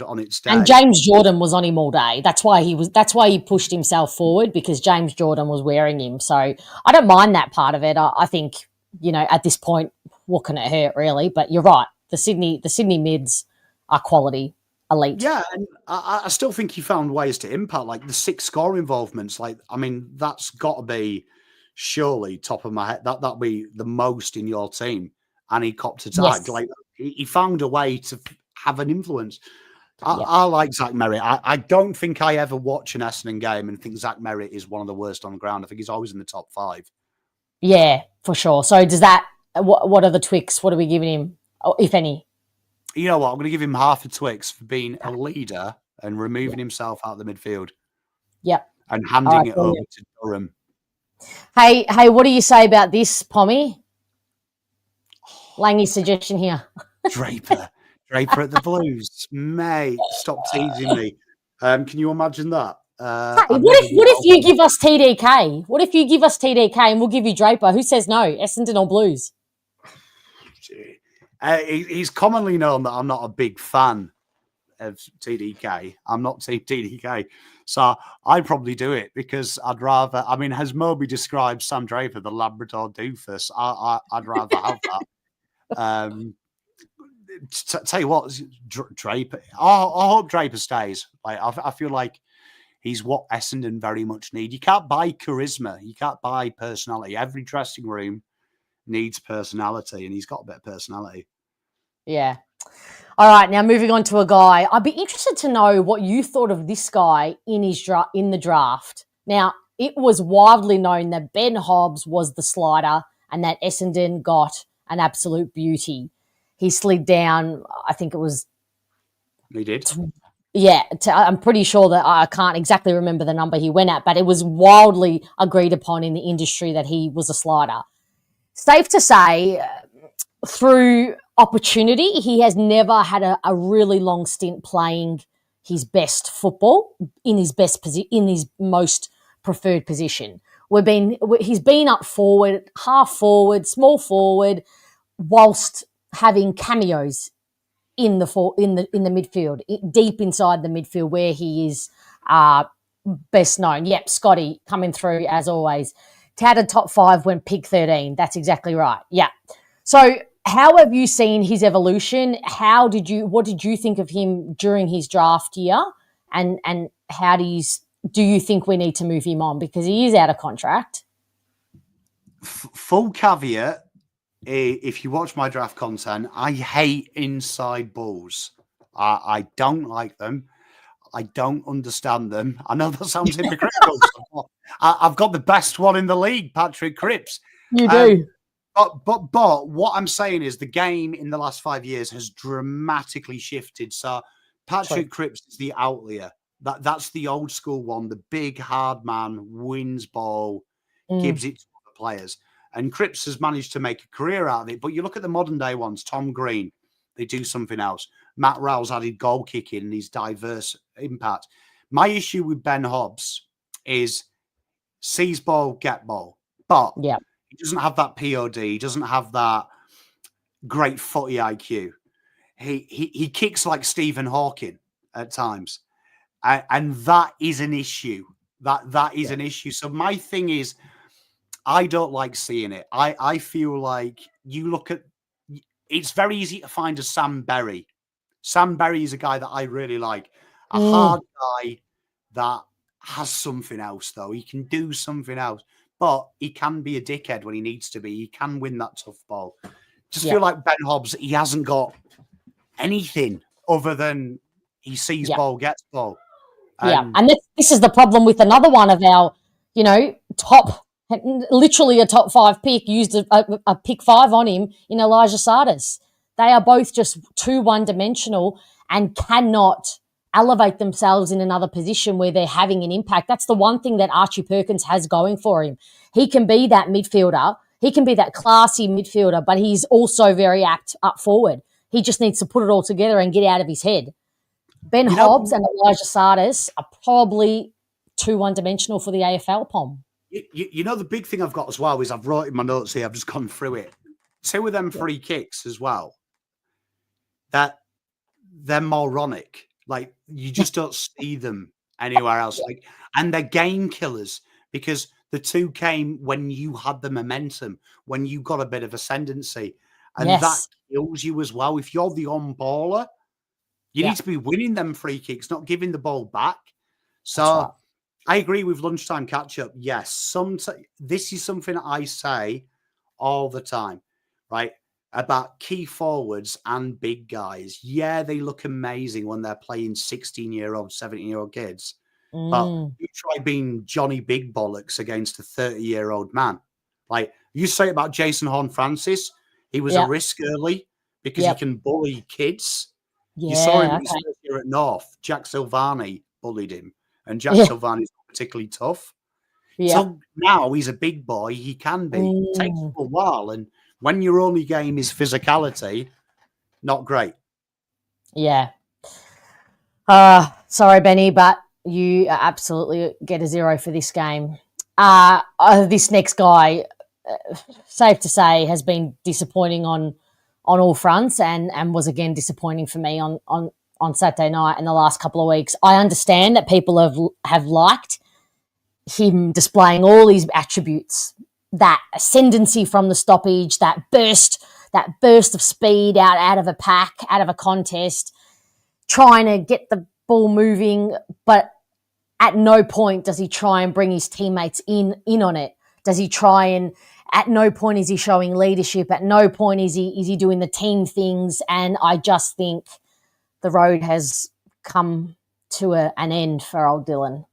on its day. And James Jordan was on him all day. That's why he pushed himself forward, because James Jordan was wearing him. So I don't mind that part of it. I think, at this point, what can it hurt really? But you're right. The Sydney mids are quality, elite. Yeah, and I still think he found ways to impact, like the 6 score involvements. Like, I mean, that's got to be surely top of my head. That'd be the most in your team. And he copped a tag. Yes. Like, he found a way to have an influence. I like Zach Merritt. I don't think I ever watch an Essendon game and think Zach Merritt is one of the worst on the ground. I think he's always in the top 5. Yeah, for sure. So does that? What are the Twix? What are we giving him, if any? You know what? I'm going to give him half a Twix for being a leader and removing himself out of the midfield. Yep. And handing it over to Durham. Hey, what do you say about this, Pommy? Langy's suggestion here. Draper at the Blues. Mate, stop teasing me. Can you imagine that? What if you give us TDK? What if you give us TDK and we'll give you Draper? Who says no? Essendon or Blues? He's commonly known that I'm not a big fan of TDK. I'm not Team TDK. So I'd probably do it because I'd rather, I mean, has Moby described Sam Draper, the Labrador doofus? I'd rather have that. Tell you what, Draper, I hope Draper stays. Like, I feel like he's what Essendon very much need. You can't buy charisma. You can't buy personality. Every dressing room needs personality, and he's got a bit of personality. Yeah. All right, now moving on to a guy. I'd be interested to know what you thought of this guy in the draft. Now, it was widely known that Ben Hobbs was the slider and that Essendon got an absolute beauty. He slid down, I think it was... He did? Yeah, I'm pretty sure that I can't exactly remember the number he went at, but it was wildly agreed upon in the industry that he was a slider. Safe to say, through opportunity, he has never had a really long stint playing his best football in his most preferred position. He's been up forward, half forward, small forward, whilst having cameos in the midfield, deep inside the midfield where he is best known. Yep, Scotty coming through as always. Touted top 5 went pick 13. That's exactly right. Yeah. So how have you seen his evolution? What did you think of him during his draft year? And how do you think we need to move him on, because he is out of contract? Full caveat. If you watch my draft content, I hate inside balls. I don't like them. I don't understand them. I know that sounds hypocritical. I've got the best one in the league, Patrick Cripps. You do. But what I'm saying is the game in the last 5 years has dramatically shifted. So Patrick Cripps is the outlier. That's the old school one. The big hard man wins ball, gives it to other players. And Cripps has managed to make a career out of it. But you look at the modern day ones, Tom Green, they do something else. Matt Rowell's added goal kicking and his diverse impact. My issue with Ben Hobbs is sees ball, get ball. But he doesn't have that POD. He doesn't have that great footy IQ. He kicks like Stephen Hawking at times. And that is an issue. That is an issue. So my thing is, I don't like seeing it. I feel like you look at, it's very easy to find a Sam Berry. Sam Berry is a guy that I really like. A hard guy that has something else, though. He can do something else, but he can be a dickhead when he needs to be. He can win that tough ball. Just feel like Ben Hobbs, he hasn't got anything other than he sees ball, gets ball. And this is the problem with another one of our, literally a top 5 pick, used a pick 5 on him in Elijah Sardis. They are both just too one-dimensional and cannot elevate themselves in another position where they're having an impact. That's the one thing that Archie Perkins has going for him. He can be that midfielder. He can be that classy midfielder, but he's also very apt up forward. He just needs to put it all together and get out of his head. Ben Hobbs and Elijah Sardis are probably too one-dimensional for the AFL, Pom. You know, the big thing I've got as well is I've wrote in my notes here, I've just gone through it. 2 of them free kicks as well, that they're moronic. Like, you just don't see them anywhere else. Like, and they're game killers because the 2 came when you had the momentum, when you got a bit of ascendancy. And that kills you as well. If you're the on-baller, you need to be winning them free kicks, not giving the ball back. So I agree with lunchtime catch-up. Yes, this is something I say all the time, right? About key forwards and big guys. Yeah, they look amazing when they're playing 16-year-old, 17-year-old kids. But you try being Johnny Big Bollocks against a 30-year-old man. Like, you say about Jason Horne-Francis, he was a risk early because he can bully kids. You saw him in his first year at North. Jack Silvani bullied him. And Jack Silvani's not particularly tough. So now he's a big boy. He can be. It takes a while. And when your only game is physicality, not great. Yeah. Sorry, Benny, but you absolutely get a 0 for this game. This next guy, safe to say, has been disappointing on all fronts and was again disappointing for me on Saturday night in the last couple of weeks. I understand that people have liked him displaying all his attributes, that ascendancy from the stoppage, that burst of speed out of a pack, out of a contest, trying to get the ball moving, but at no point does he try and bring his teammates in on it. Does he try and at no point is he showing leadership. At no point is he doing the team things. And I just think the road has come to an end for old Dylan.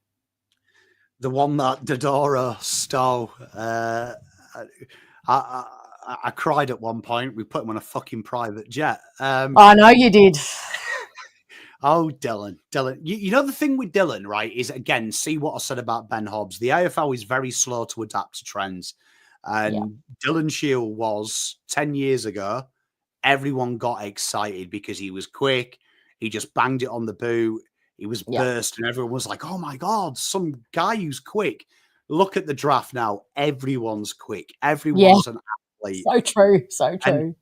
The one that Dodoro stole. I cried at one point. We put him on a fucking private jet. I know you did. Oh, Dylan. You know the thing with Dylan, right, is, again, see what I said about Ben Hobbs. The AFL is very slow to adapt to trends. And Dylan Shield was 10 years ago. Everyone got excited because he was quick. He just banged it on the boot. He was burst, and everyone was like, oh, my God, some guy who's quick. Look at the draft now. Everyone's quick. Everyone's an athlete. So true.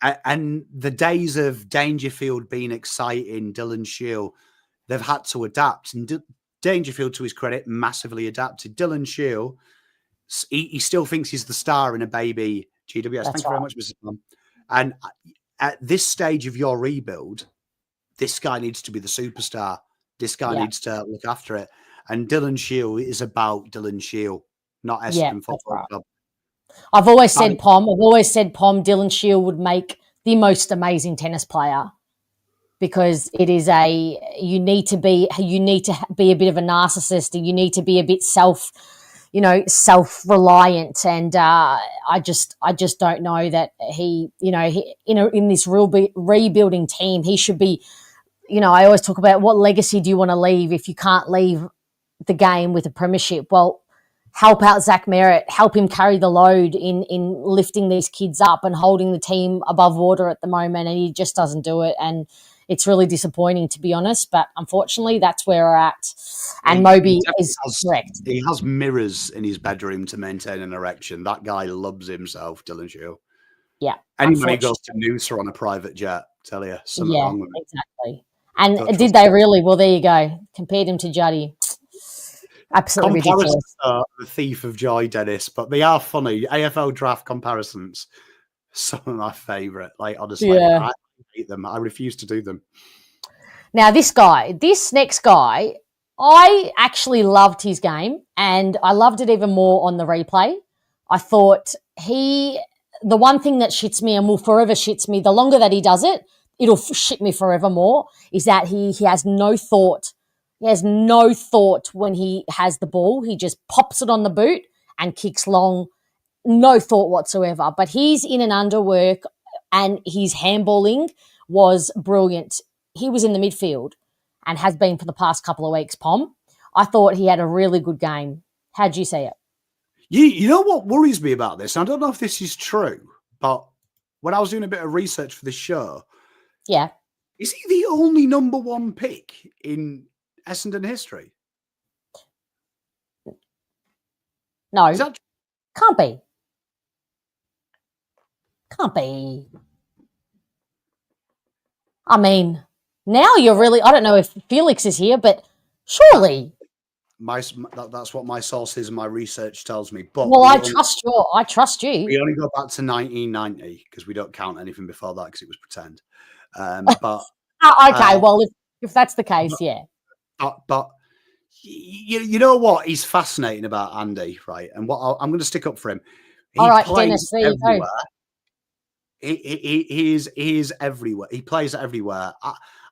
And the days of Dangerfield being exciting, Dylan Shield, they've had to adapt. And Dangerfield, to his credit, massively adapted. Dylan Shield, he still thinks he's the star in a baby GWS. Thank you very much, Mrs. Plum. And at this stage of your rebuild, this guy needs to be the superstar. This guy needs to look after it. And Dylan Shield is about Dylan Shield, not Essendon Football Club. I've always said, Pom, Dylan Shield would make the most amazing tennis player because it is you need to be a bit of a narcissist. You need to be a bit self-reliant. And I just don't know that he in this rebuilding team, he should be, I always talk about what legacy do you want to leave if you can't leave the game with a premiership? Well, help out Zach Merritt, help him carry the load in lifting these kids up and holding the team above water at the moment, and he just doesn't do it. And it's really disappointing, to be honest, but unfortunately that's where we're at. And Moby is correct. He has mirrors in his bedroom to maintain an erection. That guy loves himself, Dylan Shield. Yeah. Anybody he goes to Noosa on a private jet, tell you, something wrong with him. Exactly. And did they really? Well, there you go. Compared him to Juddy. Absolutely ridiculous. The thief of joy, Dennis, but they are funny. AFL draft comparisons, some of my favourite. Like, honestly, I hate them. I refuse to do them. Now, this next guy, I actually loved his game, and I loved it even more on the replay. I thought the one thing that shits me and will forever shits me, the longer that he does it, it'll shit me forever more, is that he has no thought. He has no thought when he has the ball. He just pops it on the boot and kicks long. No thought whatsoever. But he's in and under work, and his handballing was brilliant. He was in the midfield and has been for the past couple of weeks, Pom. I thought he had a really good game. How'd you see it? You know what worries me about this? I don't know if this is true, but when I was doing a bit of research for this show, Yeah. is he the only number one pick in Essendon history? No. Is that Can't be. Can't be. I mean, now you're really, I don't know if Felix is here, but surely. that's what my sources and my research tells me. But Well, I trust you. We only go back to 1990 because we don't count anything before that because it was pretend. But okay, well, if that's the case, yeah. But you know what? He's fascinating about Andy, right? And what I'm going to stick up for him. All right, Dennis, there you go. He is everywhere. He plays everywhere.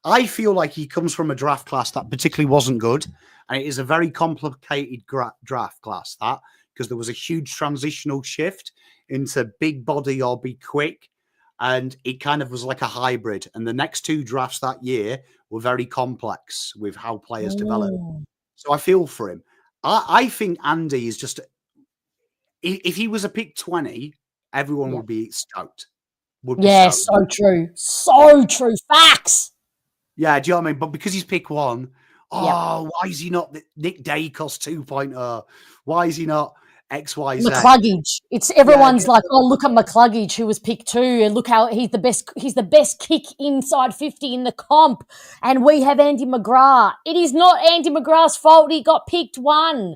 I feel like he comes from a draft class that particularly wasn't good. And it is a very complicated draft class, that, because there was a huge transitional shift into big body or be quick. And it kind of was like a hybrid. And the next two drafts that year were very complex with how players develop. So I feel for him. I think Andy is just, if he was a pick 20, everyone would be stoked. So true. So true. Facts. Yeah, do you know what I mean? But because he's pick 1, why is he not Nick Dacos 2.0? Why is he not XYZ? McCluggage. It's everyone's like, oh, look at McCluggage, who was pick 2, and look how he's the best kick inside 50 in the comp. And we have Andy McGrath. It is not Andy McGrath's fault he got picked 1.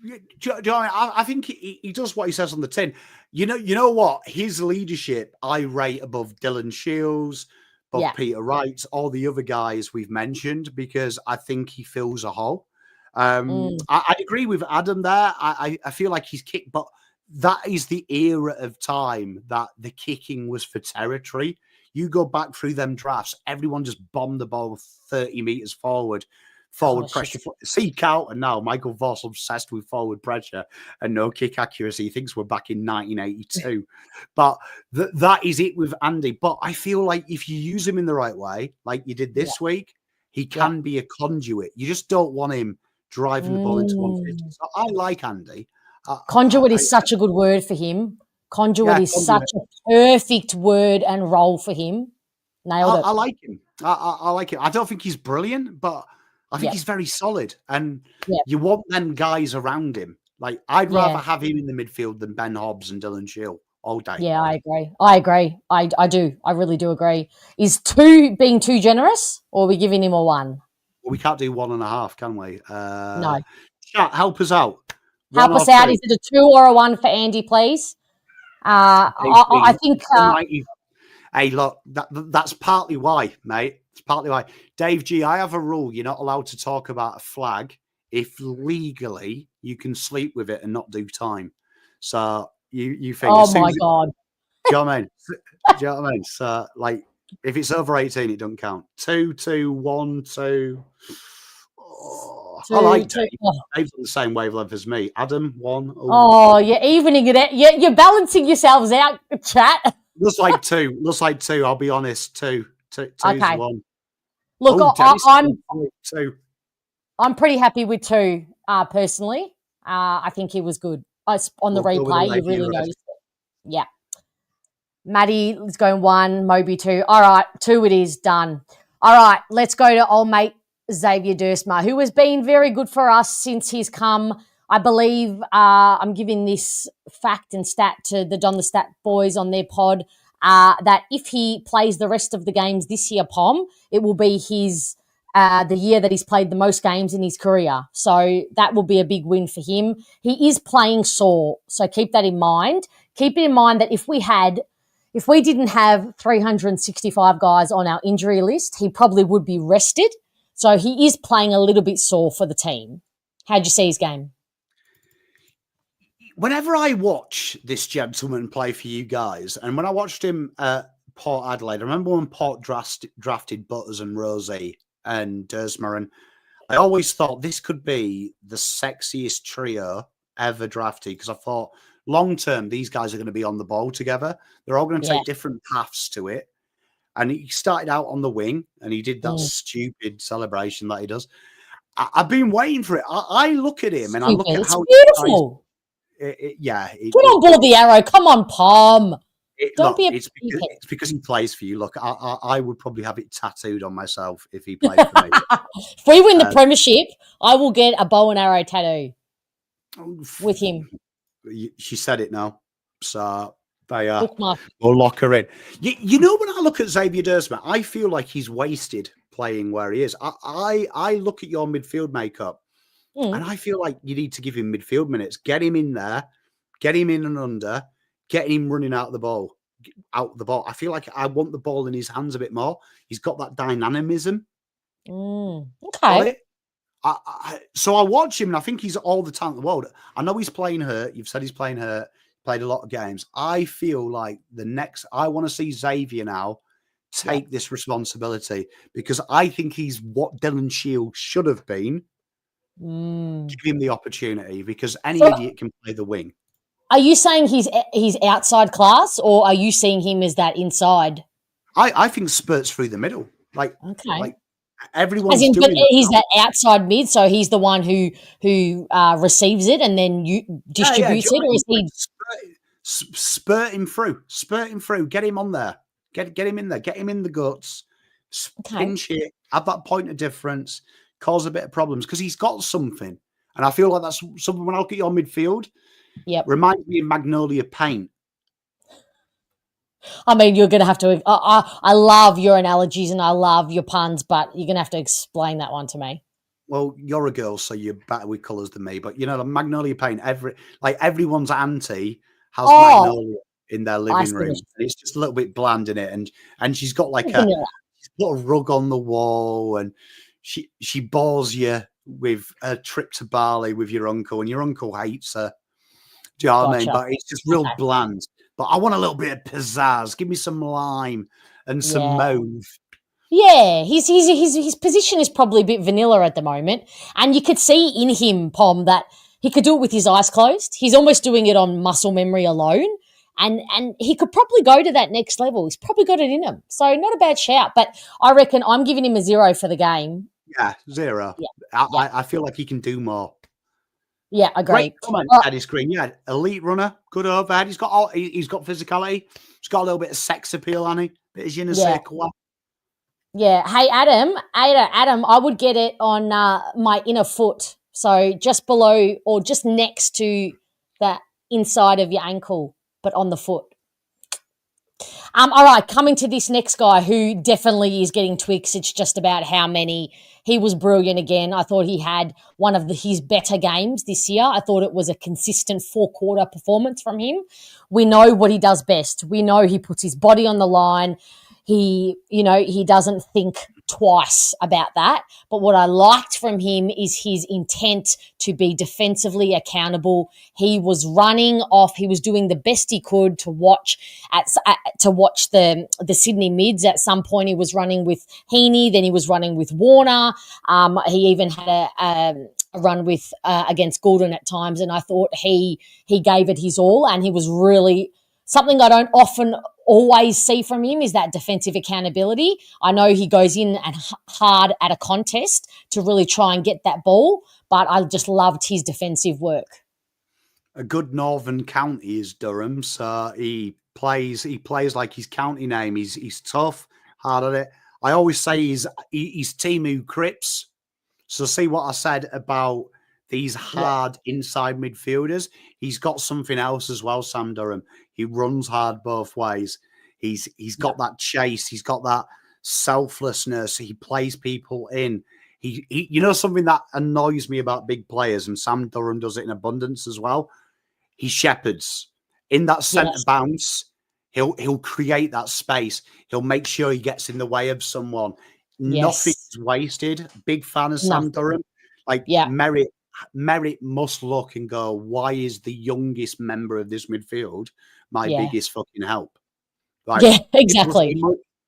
Do you know what I mean? I think he does what he says on the tin. You know what? His leadership I rate above Dylan Shields, above Peter Wright, all the other guys we've mentioned, because I think he fills a hole. I agree with Adam there. I feel like he's kicked, but that is the era of time that the kicking was for territory. You go back through them drafts, everyone just bombed the ball 30 meters forward pressure. Seek out, and now Michael Voss obsessed with forward pressure and no kick accuracy. He thinks we're back in 1982. But that is it with Andy. But I feel like if you use him in the right way, like you did this week, he can be a conduit. You just don't want him driving the ball into 150. So I like Andy. Conduit is such a good word for him. Conduit is such a perfect word and role for him. Nailed it. I like him. I like him. I don't think he's brilliant, but I think he's very solid. And you want them guys around him. Like, I'd rather have him in the midfield than Ben Hobbs and Dylan Shield all day. Yeah, I agree. I do. I really do agree. Is 2 being too generous, or are we giving him a 1? Well, we can't do 1.5, can we? No. Chat, help us out. Help us out. Is it a 2 or a 1 for Andy, please? I think. Hey, look, that's partly why, mate. It's partly why. Dave G, I have a rule. You're not allowed to talk about a flag if legally you can sleep with it and not do time. So you think. Oh, my God. Do you know what I mean? Do you know what I mean? So, like, if it's over 18, it doesn't count. 2, 2, 1, 2. Oh, I like Dave. Dave's on the same wavelength as me. Adam, 1. Oh, you're evening it. You're balancing yourselves out, chat. Looks like 2. Looks like 2. I'll be honest. 2. 2's okay. 1. Look, I'm pretty happy with 2, personally. I think he was good. On the replay, you really noticed it. Yeah. Maddie is going 1, Moby 2. All right, 2 it is, done. All right, let's go to old mate Xavier Duursma, who has been very good for us since he's come. I believe I'm giving this fact and stat to the Don the Stat boys on their pod, that if he plays the rest of the games this year, Pom, it will be his the year that he's played the most games in his career. So that will be a big win for him. He is playing sore, so keep that in mind. Keep it in mind that if we didn't have 365 guys on our injury list, he probably would be rested. So he is playing a little bit sore for the team. How'd you see his game? Whenever I watch this gentleman play for you guys, and when I watched him at Port Adelaide, I remember when Port drafted Butters and Rosie and Dersma, and I always thought this could be the sexiest trio ever drafted, because I thought long term these guys are going to be on the ball together. They're all going to take different paths to it. And he started out on the wing, and he did that stupid celebration that he does. I've been waiting for it. I look at him and I look at how beautiful. Get on board the arrow. Come on, Palm. It's because he plays for you. Look, I would probably have it tattooed on myself if he played for me. If we win the premiership, I will get a bow and arrow tattoo with him. She said it now. So we'll lock her in. You know, when I look at Xavier Dersma, I feel like he's wasted playing where he is. I look at your midfield makeup and I feel like you need to give him midfield minutes. Get him in there, get him in and under, get him running out the ball. I feel like I want the ball in his hands a bit more. He's got that dynamism. Okay. So I watch him and I think he's all the talent in the world. I know he's playing hurt. You've said he's playing hurt. Played a lot of games. I feel like I want to see Xavier now take this responsibility, because I think he's what Dylan Shield should have been. Give him the opportunity, because any idiot can play the wing. Are you saying he's outside class, or are you seeing him as that inside? I think spurts through the middle. Like everyone's he's doing that outside mid, so he's the one who receives it and then you distributes it, or is he spurt him through, get him on there, get him in there, get him in the guts, pinch it, have that point of difference, cause a bit of problems, because he's got something. And I feel like that's something. When I look at your midfield, reminds me of Magnolia Paint. I mean, you're going to have to. I love your analogies and I love your puns, but you're going to have to explain that one to me. Well, you're a girl, so you're better with colours than me. But you know, the Magnolia Paint. Everyone's auntie has Magnolia in their living room. It's just a little bit bland in it, and she's got she's got a rug on the wall, and she bores you with a trip to Bali with your uncle, and your uncle hates her. Do you know what I mean? But it's just real bland. But I want a little bit of pizzazz. Give me some lime and some mauve. Yeah, his position is probably a bit vanilla at the moment, and you could see in him, Pom, that he could do it with his eyes closed. He's almost doing it on muscle memory alone, and he could probably go to that next level. He's probably got it in him, so not a bad shout. But I reckon I'm giving him a 0 for the game. Yeah, 0. Yeah. I feel like he can do more. Yeah, I agree. Great comment, Eddie Screen. Yeah, elite runner, good overhead. He's got physicality. He's got a little bit of sex appeal on him. Bit of je ne sais quoi. Yeah. Hey, Adam, I would get it on my inner foot. So just below or just next to the inside of your ankle, but on the foot. All right, coming to this next guy who definitely is getting Twix. It's just about how many. He was brilliant again. I thought he had one of his better games this year. I thought it was a consistent 4-quarter performance from him. We know what he does best. We know he puts his body on the line. He doesn't think twice about that. But what I liked from him is his intent to be defensively accountable. He was running off. He was doing the best he could to watch the Sydney mids. At some point, he was running with Heaney. Then he was running with Warner. He even had a run with against Goulden at times, and I thought he gave it his all, and he was really something I don't often always see from him is that defensive accountability. I know he goes in and hard at a contest to really try and get that ball, but I just loved his defensive work. A good northern county is Durham, so he plays like his county name. He's tough, hard at it. I always say he's Timu Cripps. So see what I said about these hard inside midfielders. He's got something else as well, Sam Durham. He runs hard both ways. He's got that chase. He's got that selflessness. He plays people in. He you know, something that annoys me about big players, and Sam Durham does it in abundance as well. He shepherds in that centre bounce. He'll create that space. He'll make sure he gets in the way of someone. Nothing is wasted. Big fan of Sam Nothing. Durham. Like Yeah. Merritt must look and go, why is the youngest member of this midfield my biggest fucking help? Like, Yeah, exactly.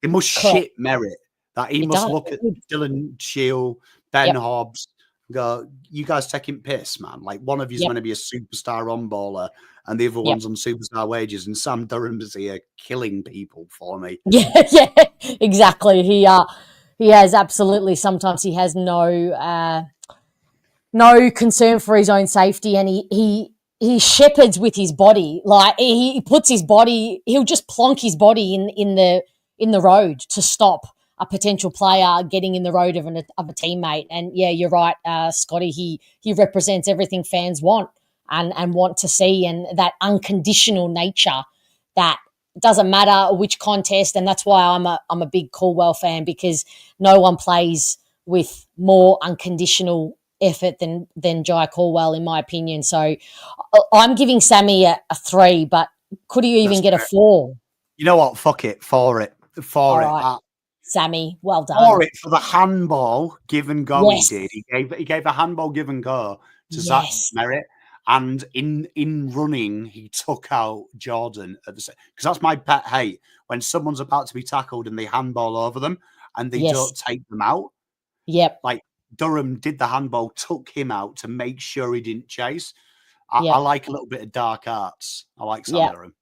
It must shit Merritt that he must does. look at Dylan Shield, Ben Yep. Hobbs, and go, you guys taking piss, man. Like, one of you is Yep. going to be a superstar on baller and the other one's on superstar wages, and Sam Durham's here killing people for me. Yeah, exactly. He has absolutely, sometimes he has no concern for his own safety, and he shepherds with his body. Like he puts his body, he'll just plonk his body in the road to stop a potential player getting in the road of a teammate. And yeah, you're right, Scotty. He represents everything fans want and want to see, and that unconditional nature that doesn't matter which contest. And that's why I'm a big Caldwell fan, because no one plays with more unconditional effort than Jai Caldwell, in my opinion. So I'm giving Sammy a 3, but could he even get a 4? You know what? Fuck it. For it. Right. Sammy, well done. For it, for the handball give and go he did. He gave a handball give and go to Zach Merritt. And in running, he took out Jordan at the because that's my pet hate, when someone's about to be tackled and they handball over them and they don't take them out. Yep. Like Durham did the handball, took him out to make sure he didn't chase. I like a little bit of dark arts. I like Sam Durham.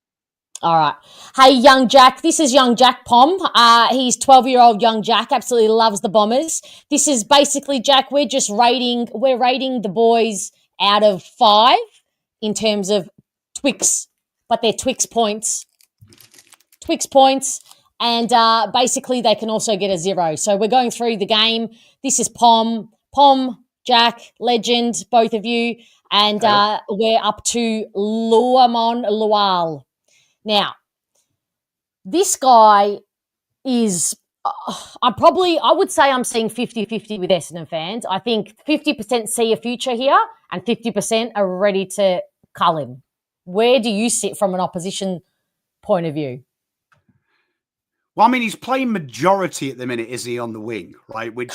All right. Hey, young Jack. This is young Jack Pom. He's 12-year-old young Jack. Absolutely loves the Bombers. This is basically, Jack, we're rating the boys out of 5 in terms of Twix, but they're Twix points. Twix points. And basically they can also get a 0. So we're going through the game. This is Pom, Jack, legend, both of you. And we're up to Luamon Lual. Now, this guy is, I would say I'm seeing 50-50 with Essendon fans. I think 50% see a future here and 50% are ready to cull him. Where do you sit from an opposition point of view? Well, I mean, he's playing majority at the minute, is he, on the wing, right? Which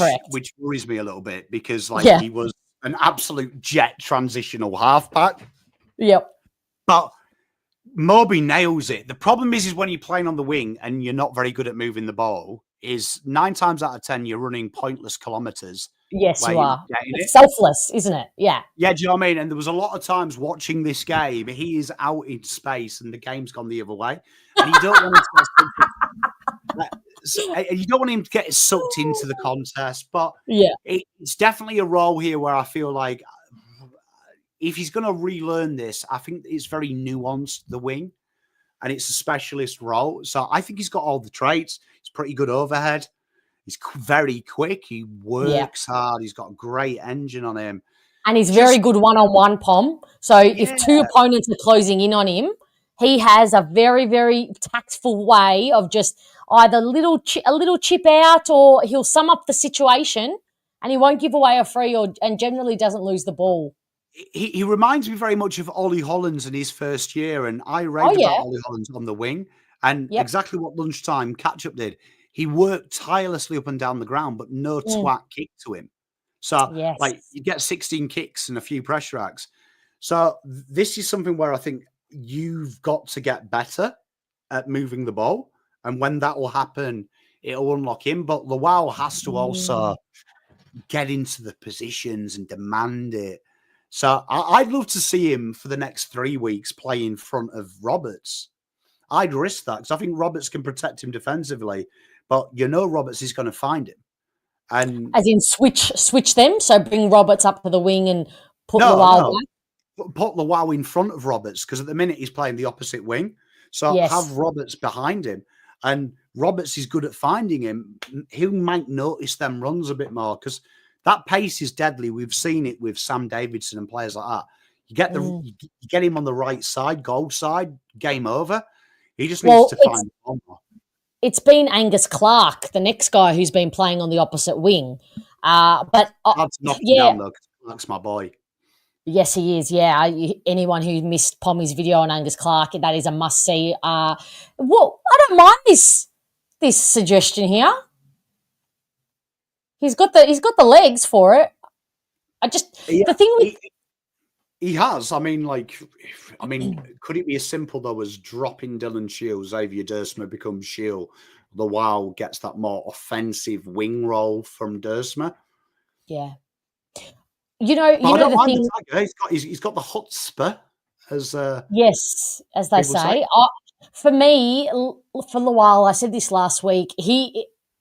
worries me a little bit, because he was an absolute jet transitional halfback. Yep. But Moby nails it. The problem is when you're playing on the wing and you're not very good at moving the ball, is 9 times out of 10 you're running pointless kilometres. Yes, you are. It's selfless, isn't it? Yeah. Yeah, do you know what I mean? And there was a lot of times watching this game, he is out in space and the game's gone the other way. And you don't want you don't want him to get sucked into the contest. But it's definitely a role here where I feel like if he's going to relearn this, I think it's very nuanced, the wing, and it's a specialist role. So I think he's got all the traits. He's pretty good overhead. He's very quick. He works hard. He's got a great engine on him. And he's very good one-on-one, Pom. So if 2 opponents are closing in on him, he has a very, very tactful way of just either a little chip out, or he'll sum up the situation and he won't give away a free, and generally doesn't lose the ball. He reminds me very much of Ollie Hollands in his first year, and I read about Ollie Hollands on the wing, and exactly what lunchtime catch-up did. He worked tirelessly up and down the ground, but no twat kick to him. So, you get 16 kicks and a few pressure acts. So this is something where I think you've got to get better at moving the ball, and when that will happen, it'll unlock him. But Lawal has to also get into the positions and demand it. So I'd love to see him for the next 3 weeks play in front of Roberts. I'd risk that because I think Roberts can protect him defensively, but Roberts is going to find him. And as in switch them, so bring Roberts up to the wing and put Lawal back? Put Lawal in front of Roberts, because at the minute he's playing the opposite wing. So have Roberts behind him, and Roberts is good at finding him. He might notice them runs a bit more, because that pace is deadly. We've seen it with Sam Davidson and players like that. You get him on the right side, goal side, game over. He just needs to find the bomber. It's been Angus Clark, the next guy who's been playing on the opposite wing. But that's knocked him down, though, because Clark's my boy. Yes, he is. Yeah, anyone who missed Pommy's video on Angus Clark, that is a must see. I don't mind this suggestion here. He's got the legs for it. The thing with he has. I mean, could it be as simple though as dropping Dylan Shield, Xavier Dersma becomes Shield, the Wow gets that more offensive wing role from Dersma? Yeah. The thing. He's got the chutzpah, as Yes, as they say. For me, for Lawal, I said this last week.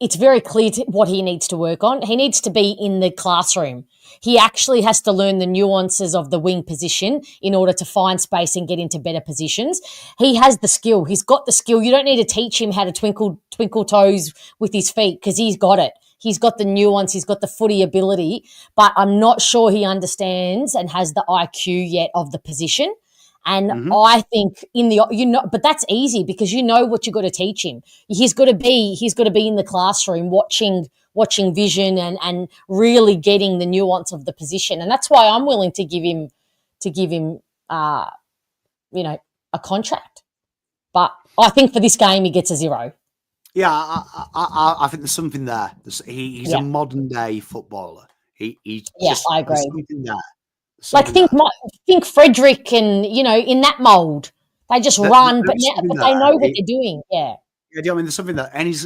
It's very clear what he needs to work on. He needs to be in the classroom. He actually has to learn the nuances of the wing position in order to find space and get into better positions. He has the skill. He's got the skill. You don't need to teach him how to twinkle toes with his feet because he's got it. He's got the nuance. He's got the footy ability, but I'm not sure he understands and has the IQ yet of the position. And I think but that's easy because you know what you've got to teach him. He's got to be in the classroom watching vision and really getting the nuance of the position. And that's why I'm willing to give him a contract. But I think for this game he gets a 0. Yeah, I think there's something there. He's a modern day footballer. I agree. Something there. Think Frederick and, in that mould. They just run, but they know what they're doing. Yeah. Yeah, I mean, there's something there. And he's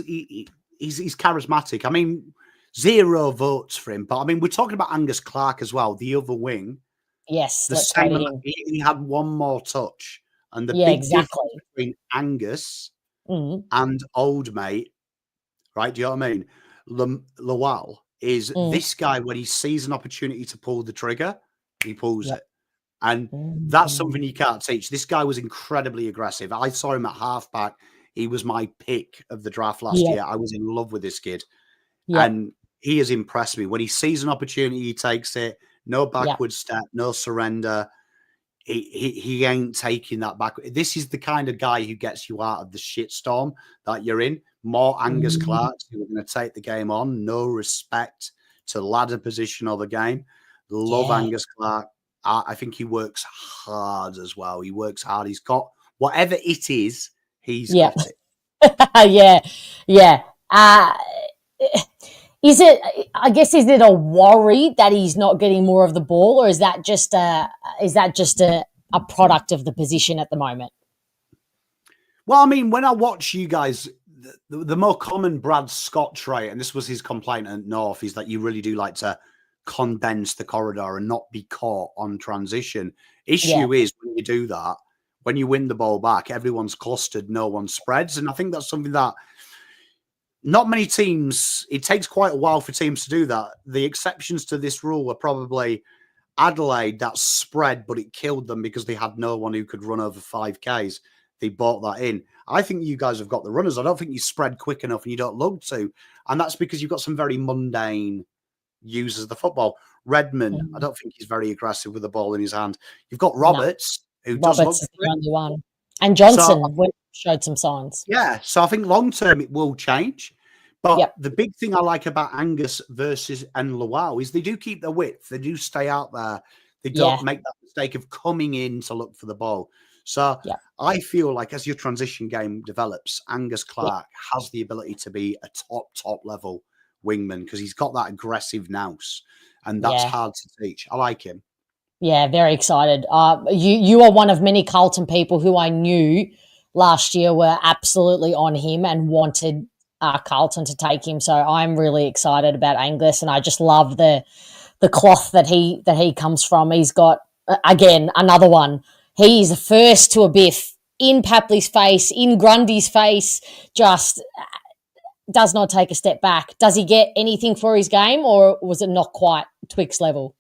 charismatic. I mean, 0 votes for him. But, I mean, we're talking about Angus Clark as well, the other wing. Yes. He had one more touch. And the big difference between Angus and old mate, right, do you know what I mean? Lawal is this guy, when he sees an opportunity to pull the trigger, he pulls it. And that's something you can't teach. This guy was incredibly aggressive. I saw him at halfback. He was my pick of the draft last year. I was in love with this kid. And he has impressed me. When he sees an opportunity, he takes it. No backward step, no surrender. He ain't taking that back. This is the kind of guy who gets you out of the shitstorm that you're in. More Angus Clarks who are going to take the game on. No respect to ladder position or the game. Love Angus Clark. I think he works hard as well. He works hard. He's got whatever it is, he's got it. Yeah. Is it a worry that he's not getting more of the ball, or is that just a product of the position at the moment? Well, I mean, when I watch you guys, the more common Brad Scott trait, and this was his complaint at North, is that you really do like to condense the corridor and not be caught on transition. Issue is when you do that, when you win the ball back, everyone's clustered, no one spreads. And I think that's something that not many teams, it takes quite a while for teams to do that. The exceptions to this rule were probably Adelaide, that spread, but it killed them because they had no one who could run over 5Ks. They bought that in. I think you guys have got the runners. I don't think you spread quick enough and you don't look to. And that's because you've got some very mundane users of the football. Redmond, I don't think he's very aggressive with the ball in his hand. You've got Roberts, who does look is the only one. And Johnson showed some signs. Yeah, so I think long term it will change. But the big thing I like about Angus versus and Lawal is they do keep their width. They do stay out there. They don't make that mistake of coming in to look for the ball. So I feel like as your transition game develops, Angus Clark has the ability to be a top level wingman because he's got that aggressive nous, and that's hard to teach. I like him. Yeah, very excited. You are one of many Carlton people who I knew last year were absolutely on him and wanted Carlton to take him. So I'm really excited about Angus, and I just love the cloth that he comes from. He's got again another one. He is the first to a biff in Papley's face, in Grundy's face. Just does not take a step back. Does he get anything for his game, or was it not quite Twix level?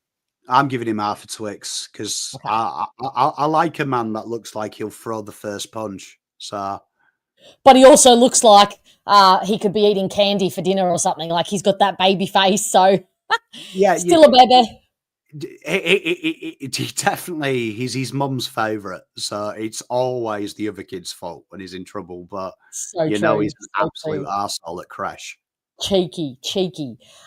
I'm giving him half a Twix because I like a man that looks like he'll throw the first punch. So, but he also looks like he could be eating candy for dinner or something. Like he's got that baby face. So still a baby. He definitely he's his mum's favourite. So it's always the other kid's fault when he's in trouble. But he's an absolute arsehole at crash. Cheeky.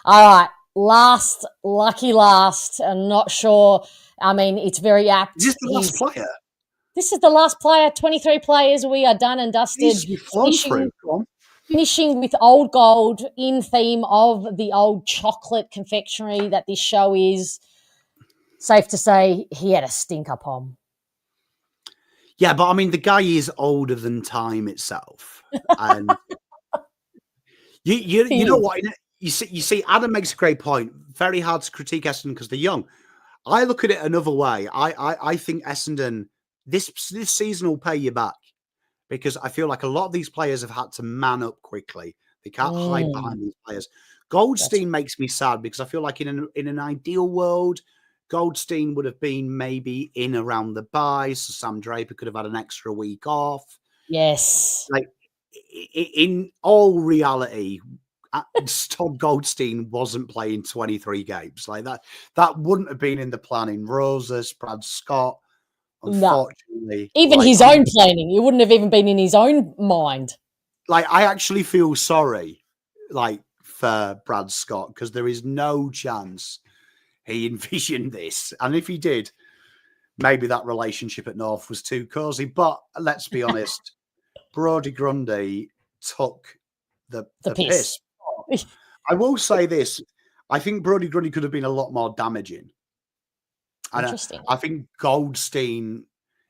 All right. Lucky last. I'm not sure. I mean, it's very apt. Is this the last player? This is the last player. 23 players. We are done and dusted. You've flown through. Come on. finishing with old gold in theme of the old chocolate confectionery that this show is. Safe to say he had a stinker, Pom. Yeah, but I mean, the guy is older than time itself. And you know what? You see, Adam makes a great point. Very hard to critique Essendon because they're young. I look at it another way. I think Essendon, this season will pay you back because I feel like a lot of these players have had to man up quickly. They can't hide behind these players. Goldstein makes me sad because I feel like in an ideal world, Goldstein would have been maybe in around the bye, so Sam Draper could have had an extra week off. Yes. Like in all reality, Todd Goldstein wasn't playing 23 games. Like that wouldn't have been in the planning. Roses, Brad Scott, unfortunately. No. Even his own planning. It wouldn't have even been in his own mind. Like, I actually feel sorry, like, for Brad Scott, because there is no chance he envisioned this. And if he did, maybe that relationship at North was too cozy. But let's be honest, Brodie Grundy took the piss. I will say this. I think Brodie Grundy could have been a lot more damaging. And Interesting. I think Goldstein,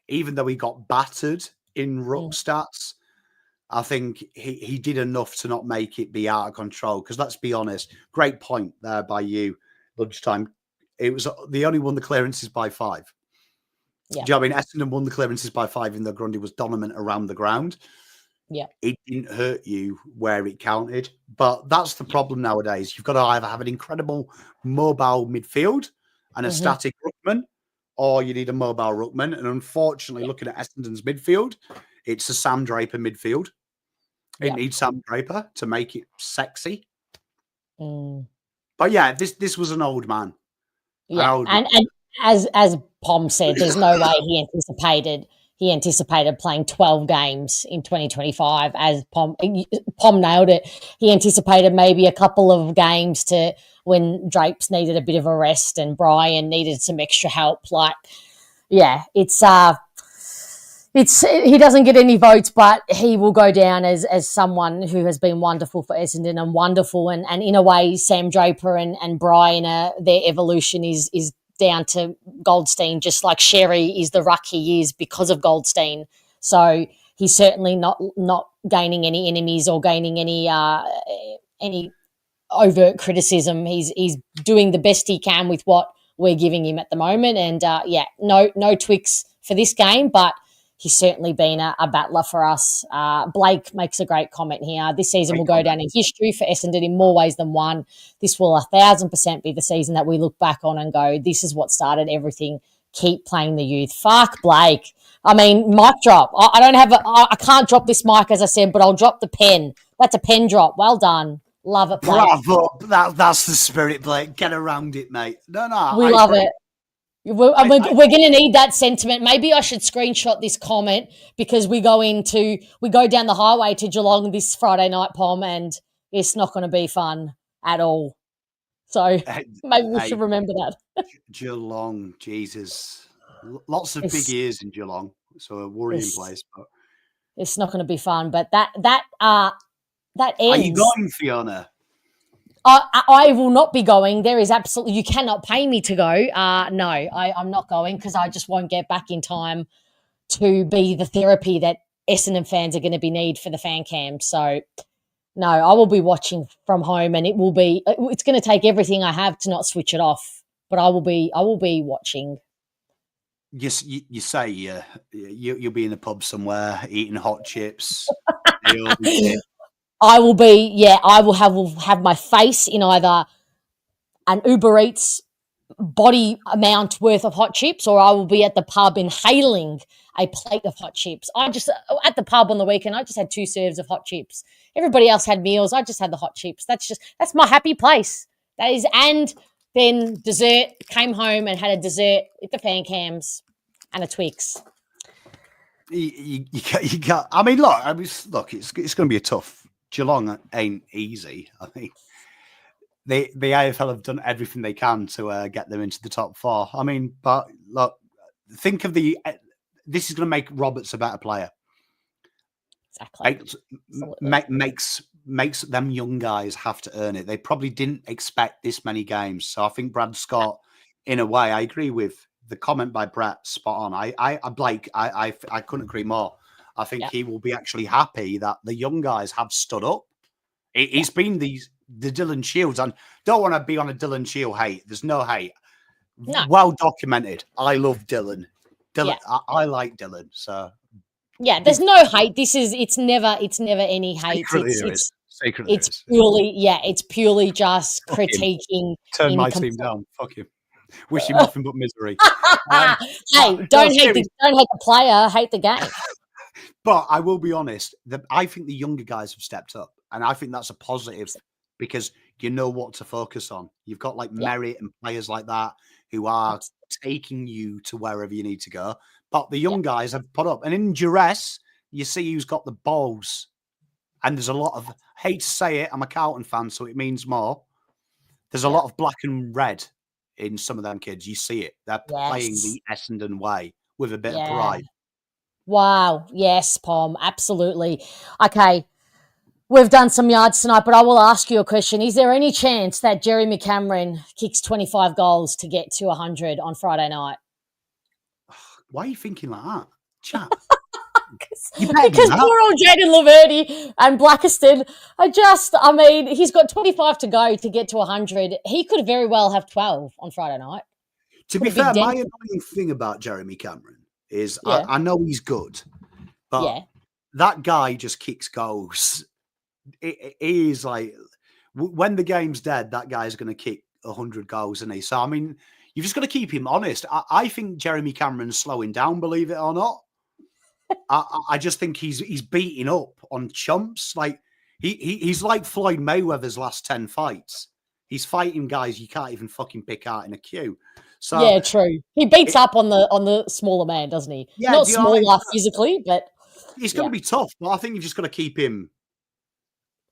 even though he got battered in ruck stats, I think he did enough to not make it be out of control. Because let's be honest, great point there by you, lunchtime. It was they only won the clearances by 5. Yeah. Do you know what I mean? Essendon won the clearances by 5, even though Grundy was dominant around the ground. Yeah. It didn't hurt you where it counted. But that's the problem nowadays. You've got to either have an incredible mobile midfield and a static ruckman, or you need a mobile ruckman. And unfortunately, looking at Essendon's midfield, it's a Sam Draper midfield. It needs Sam Draper to make it sexy. But yeah, this was an old man. Yeah, and as Pom said, there's no way he anticipated playing 12 games in 2025. As Pom nailed it, he anticipated maybe a couple of games to when Drapes needed a bit of a rest and Brian needed some extra help. Like, yeah, it's he doesn't get any votes, but he will go down as someone who has been wonderful for Essendon and wonderful. And in a way, Sam Draper and Brian, their evolution is down to Goldstein, just like Sherry is the ruck he is because of Goldstein. So he's certainly not gaining any enemies or gaining any overt criticism. He's doing the best he can with what we're giving him at the moment. And no Twix for this game, but he's certainly been a battler for us. Blake makes a great comment here. This season will go down in history for Essendon in more ways than one. This will 1,000% be the season that we look back on and go, this is what started everything. Keep playing the youth. Fuck Blake. I mean, mic drop. I can't drop this mic, as I said, but I'll drop the pen. That's a pen drop. Well done. Love it, Blake. Bravo. That's the spirit, Blake. Get around it, mate. No. We love it. We're going to need that sentiment. Maybe I should screenshot this comment because we go down the highway to Geelong this Friday night, Pom, and it's not going to be fun at all. So maybe we should remember that. Geelong, Jesus. Lots of big ears in Geelong, so a worrying place. But it's not going to be fun, but that ends. Are you going, Fiona? I will not be going. There is absolutely, you cannot pay me to go. No, I'm not going because I just won't get back in time to be the therapy that Essendon fans are going to be need for the fan cam. So no, I will be watching from home, and it's going to take everything I have to not switch it off. But I will be watching. Yes, you say you'll be in a pub somewhere eating hot chips. I will have my face in either an Uber Eats body amount worth of hot chips, or I will be at the pub inhaling a plate of hot chips. At the pub on the weekend, I just had 2 serves of hot chips. Everybody else had meals. I just had the hot chips. That's my happy place. That is, and then dessert, came home and had a dessert with the fan cams and a Twix. You got, I mean, look, it's going to be a tough. Geelong ain't easy. I think the AFL have done everything they can to get them into the top 4. I mean, but look, think of this is going to make Roberts a better player. Exactly. Makes makes them young guys have to earn it. They probably didn't expect this many games. So I think Brad Scott, in a way, I agree with the comment by Brett. Spot on. Blake, I couldn't agree more. I think he will be actually happy that the young guys have stood up. It's been the Dylan Shields, and don't want to be on a Dylan Shield hate. There's no hate. No. Well documented. I love Dylan. I like Dylan. So there's no hate. It's never any hate. It's purely just critiquing. Turn my team down. Fuck him. Wish him nothing but misery. Don't hate the player, hate the game. But I will be honest, I think the younger guys have stepped up, and I think that's a positive because you know what to focus on. You've got like Merritt and players like that who are taking you to wherever you need to go. But the young guys have put up, and in duress, you see who's got the balls. And there's a lot of, I hate to say it, I'm a Carlton fan, so it means more. There's a lot of black and red in some of them kids. You see it. They're playing the Essendon way with a bit of pride. Wow. Yes, Pom. Absolutely. Okay. We've done some yards tonight, but I will ask you a question. Is there any chance that Jeremy Cameron kicks 25 goals to get to 100 on Friday night? Why are you thinking like that? Chat. Because poor old Jaden Laverty and Blackiston he's got 25 to go to get to 100. He could very well have 12 on Friday night. To be fair, my annoying thing about Jeremy Cameron is I know he's good, but that guy just kicks goals. He is like, when the game's dead, that guy's going to kick 100 goals, isn't he? So, I mean, you've just got to keep him honest. I think Jeremy Cameron's slowing down, believe it or not. I just think he's beating up on chumps. Like he's like Floyd Mayweather's last 10 fights. He's fighting guys you can't even fucking pick out in a queue. So true. He beats up on the smaller man, doesn't he? Yeah, not smaller physically, but it's going to be tough. But I think you've just got to keep him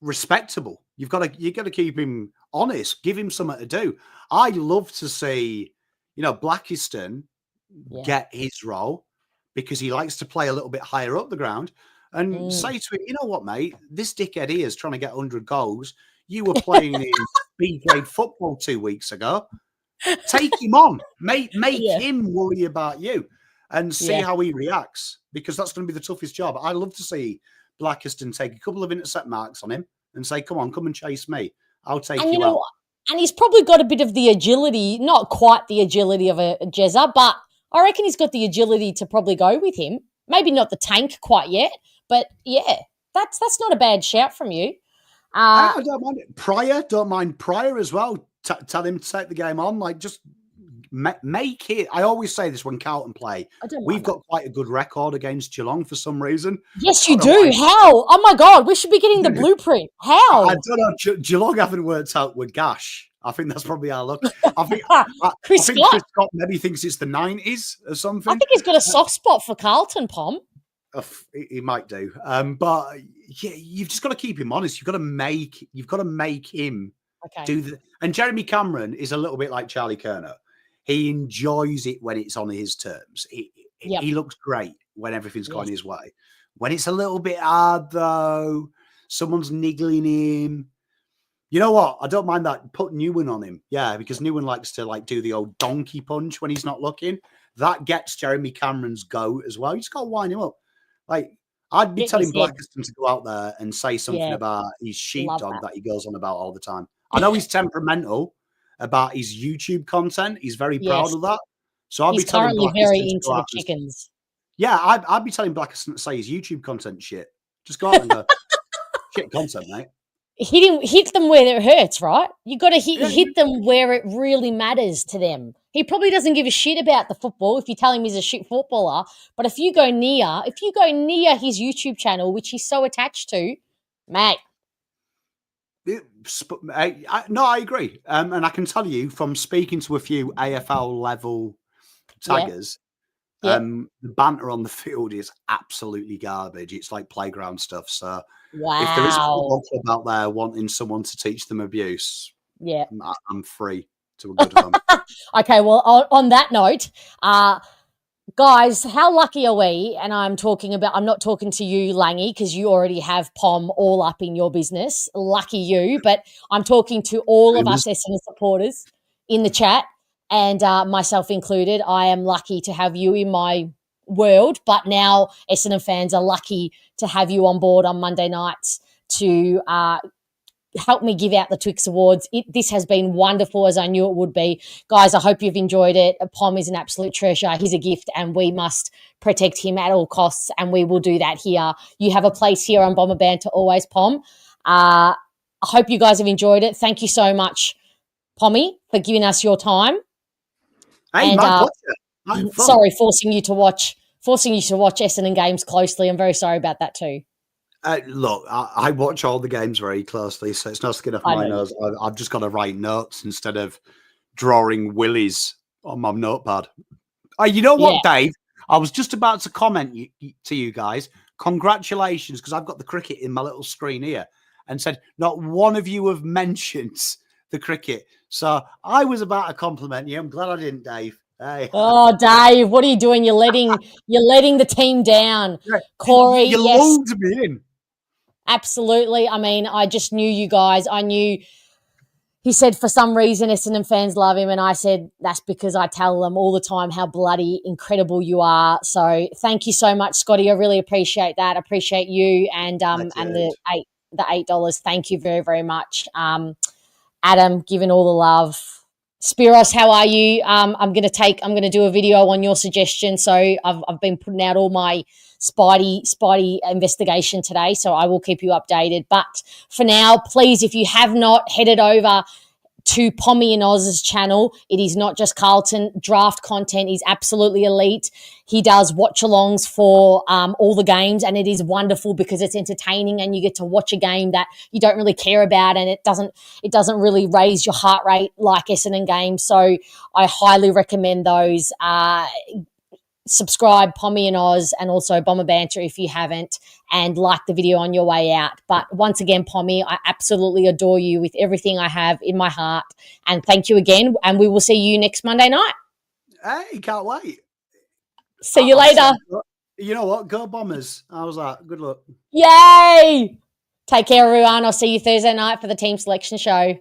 respectable. You got to keep him honest. Give him something to do. I love to see, Blackiston get his role, because he likes to play a little bit higher up the ground, and say to him, you know what, mate, this dickhead here is trying to get 100 goals. You were playing in B-grade football 2 weeks ago. Take him on. Make him worry about you and see how he reacts, because that's going to be the toughest job. I love to see Blackiston take a couple of intercept marks on him and say, come and chase me. I'll take you out. And he's probably got a bit of the agility, not quite the agility of a Jezza, but I reckon he's got the agility to probably go with him. Maybe not the tank quite yet, but that's not a bad shout from you. I don't mind it. Don't mind Pryor as well. Tell him to take the game on. Like, just make it. I always say this when Carlton play. We've got quite a good record against Geelong for some reason. Yes, you do. How? Oh my God, we should be getting the blueprint. How? I don't know. Geelong haven't worked out with Gash. I think that's probably our luck. I think Chris Scott maybe thinks it's the 90s or something. I think he's got a soft spot for Carlton, Pom. He might do. But you've just got to keep him honest. You've got to make him do the. And Jeremy Cameron is a little bit like Charlie Kerner. He enjoys it when it's on his terms. He looks great when everything's going his way. When it's a little bit hard, though, someone's niggling him. You know what? I don't mind that. Put Newen on him. Yeah, because Newen likes to do the old donkey punch when he's not looking. That gets Jeremy Cameron's goat as well. You just got to wind him up. Like, I'd be telling Blackiston to go out there and say something about his sheepdog that he goes on about all the time. I know he's temperamental about his YouTube content. He's very proud of that. So I'll be telling Blackiston very into the chickens. Yeah, I'd be telling Blackiston to say his YouTube content shit. Just go out and go, shit content, mate. Hit them where it hurts, right? You got to hit them where it really matters to them. He probably doesn't give a shit about the football if you tell him he's a shit footballer. But if you go near his YouTube channel, which he's so attached to, mate. No, I agree. And I can tell you from speaking to a few AFL level taggers, the banter on the field is absolutely garbage. It's like playground stuff. So if there is a football club out there wanting someone to teach them abuse, I'm free to a good one. Okay, well, on that note, Guys, how lucky are we? And I'm not talking to you, Langy, because you already have Pom all up in your business. Lucky you. But I'm talking to all of us Essendon supporters in the chat, and myself included. I am lucky to have you in my world, but now Essendon fans are lucky to have you on board on Monday nights to help me give out the Twix Awards. This has been wonderful, as I knew it would be. Guys, I hope you've enjoyed it. Pom is an absolute treasure. He's a gift, and we must protect him at all costs, and we will do that here. You have a place here on Bomber Banter always, Pom. I hope you guys have enjoyed it. Thank you so much, Pommy, for giving us your time. Hey, my pleasure. Sorry, forcing you to watch Essendon games closely. I'm very sorry about that too. Look, I watch all the games very closely, so it's no skin off my nose. I've just got to write notes instead of drawing willies on my notepad. You know what, Dave? I was just about to comment to you guys. Congratulations, because I've got the cricket in my little screen here, and said not one of you have mentioned the cricket. So I was about to compliment you. I'm glad I didn't, Dave. Hey. Oh, Dave, what are you doing? You're letting the team down. Corey, you yes. lulled me in. Absolutely. I mean, I just knew you guys. I knew he said for some reason Essendon fans love him, and I said that's because I tell them all the time how bloody incredible you are. So thank you so much, Scotty. I really appreciate that. I appreciate you and the $8. Thank you very, very much. Adam, giving all the love. Spiros, how are you? I'm gonna do a video on your suggestion. So I've been putting out all my Spidey investigation today, so I will keep you updated. But for now, please, if you have not headed over to Pommy and Oz's channel, it is not just Carlton. Draft content is absolutely elite. He does watch-alongs for all the games, and it is wonderful because it's entertaining and you get to watch a game that you don't really care about, and it doesn't really raise your heart rate like Essendon games. So I highly recommend those. Subscribe, Pommy and Oz, and also Bomber Banter if you haven't, and like the video on your way out. But once again, Pommy, I absolutely adore you with everything I have in my heart. And thank you again, and we will see you next Monday night. Hey, can't wait. See you later. You know what? Go Bombers. I was like, good luck. Yay! Take care, everyone. I'll see you Thursday night for the team selection show.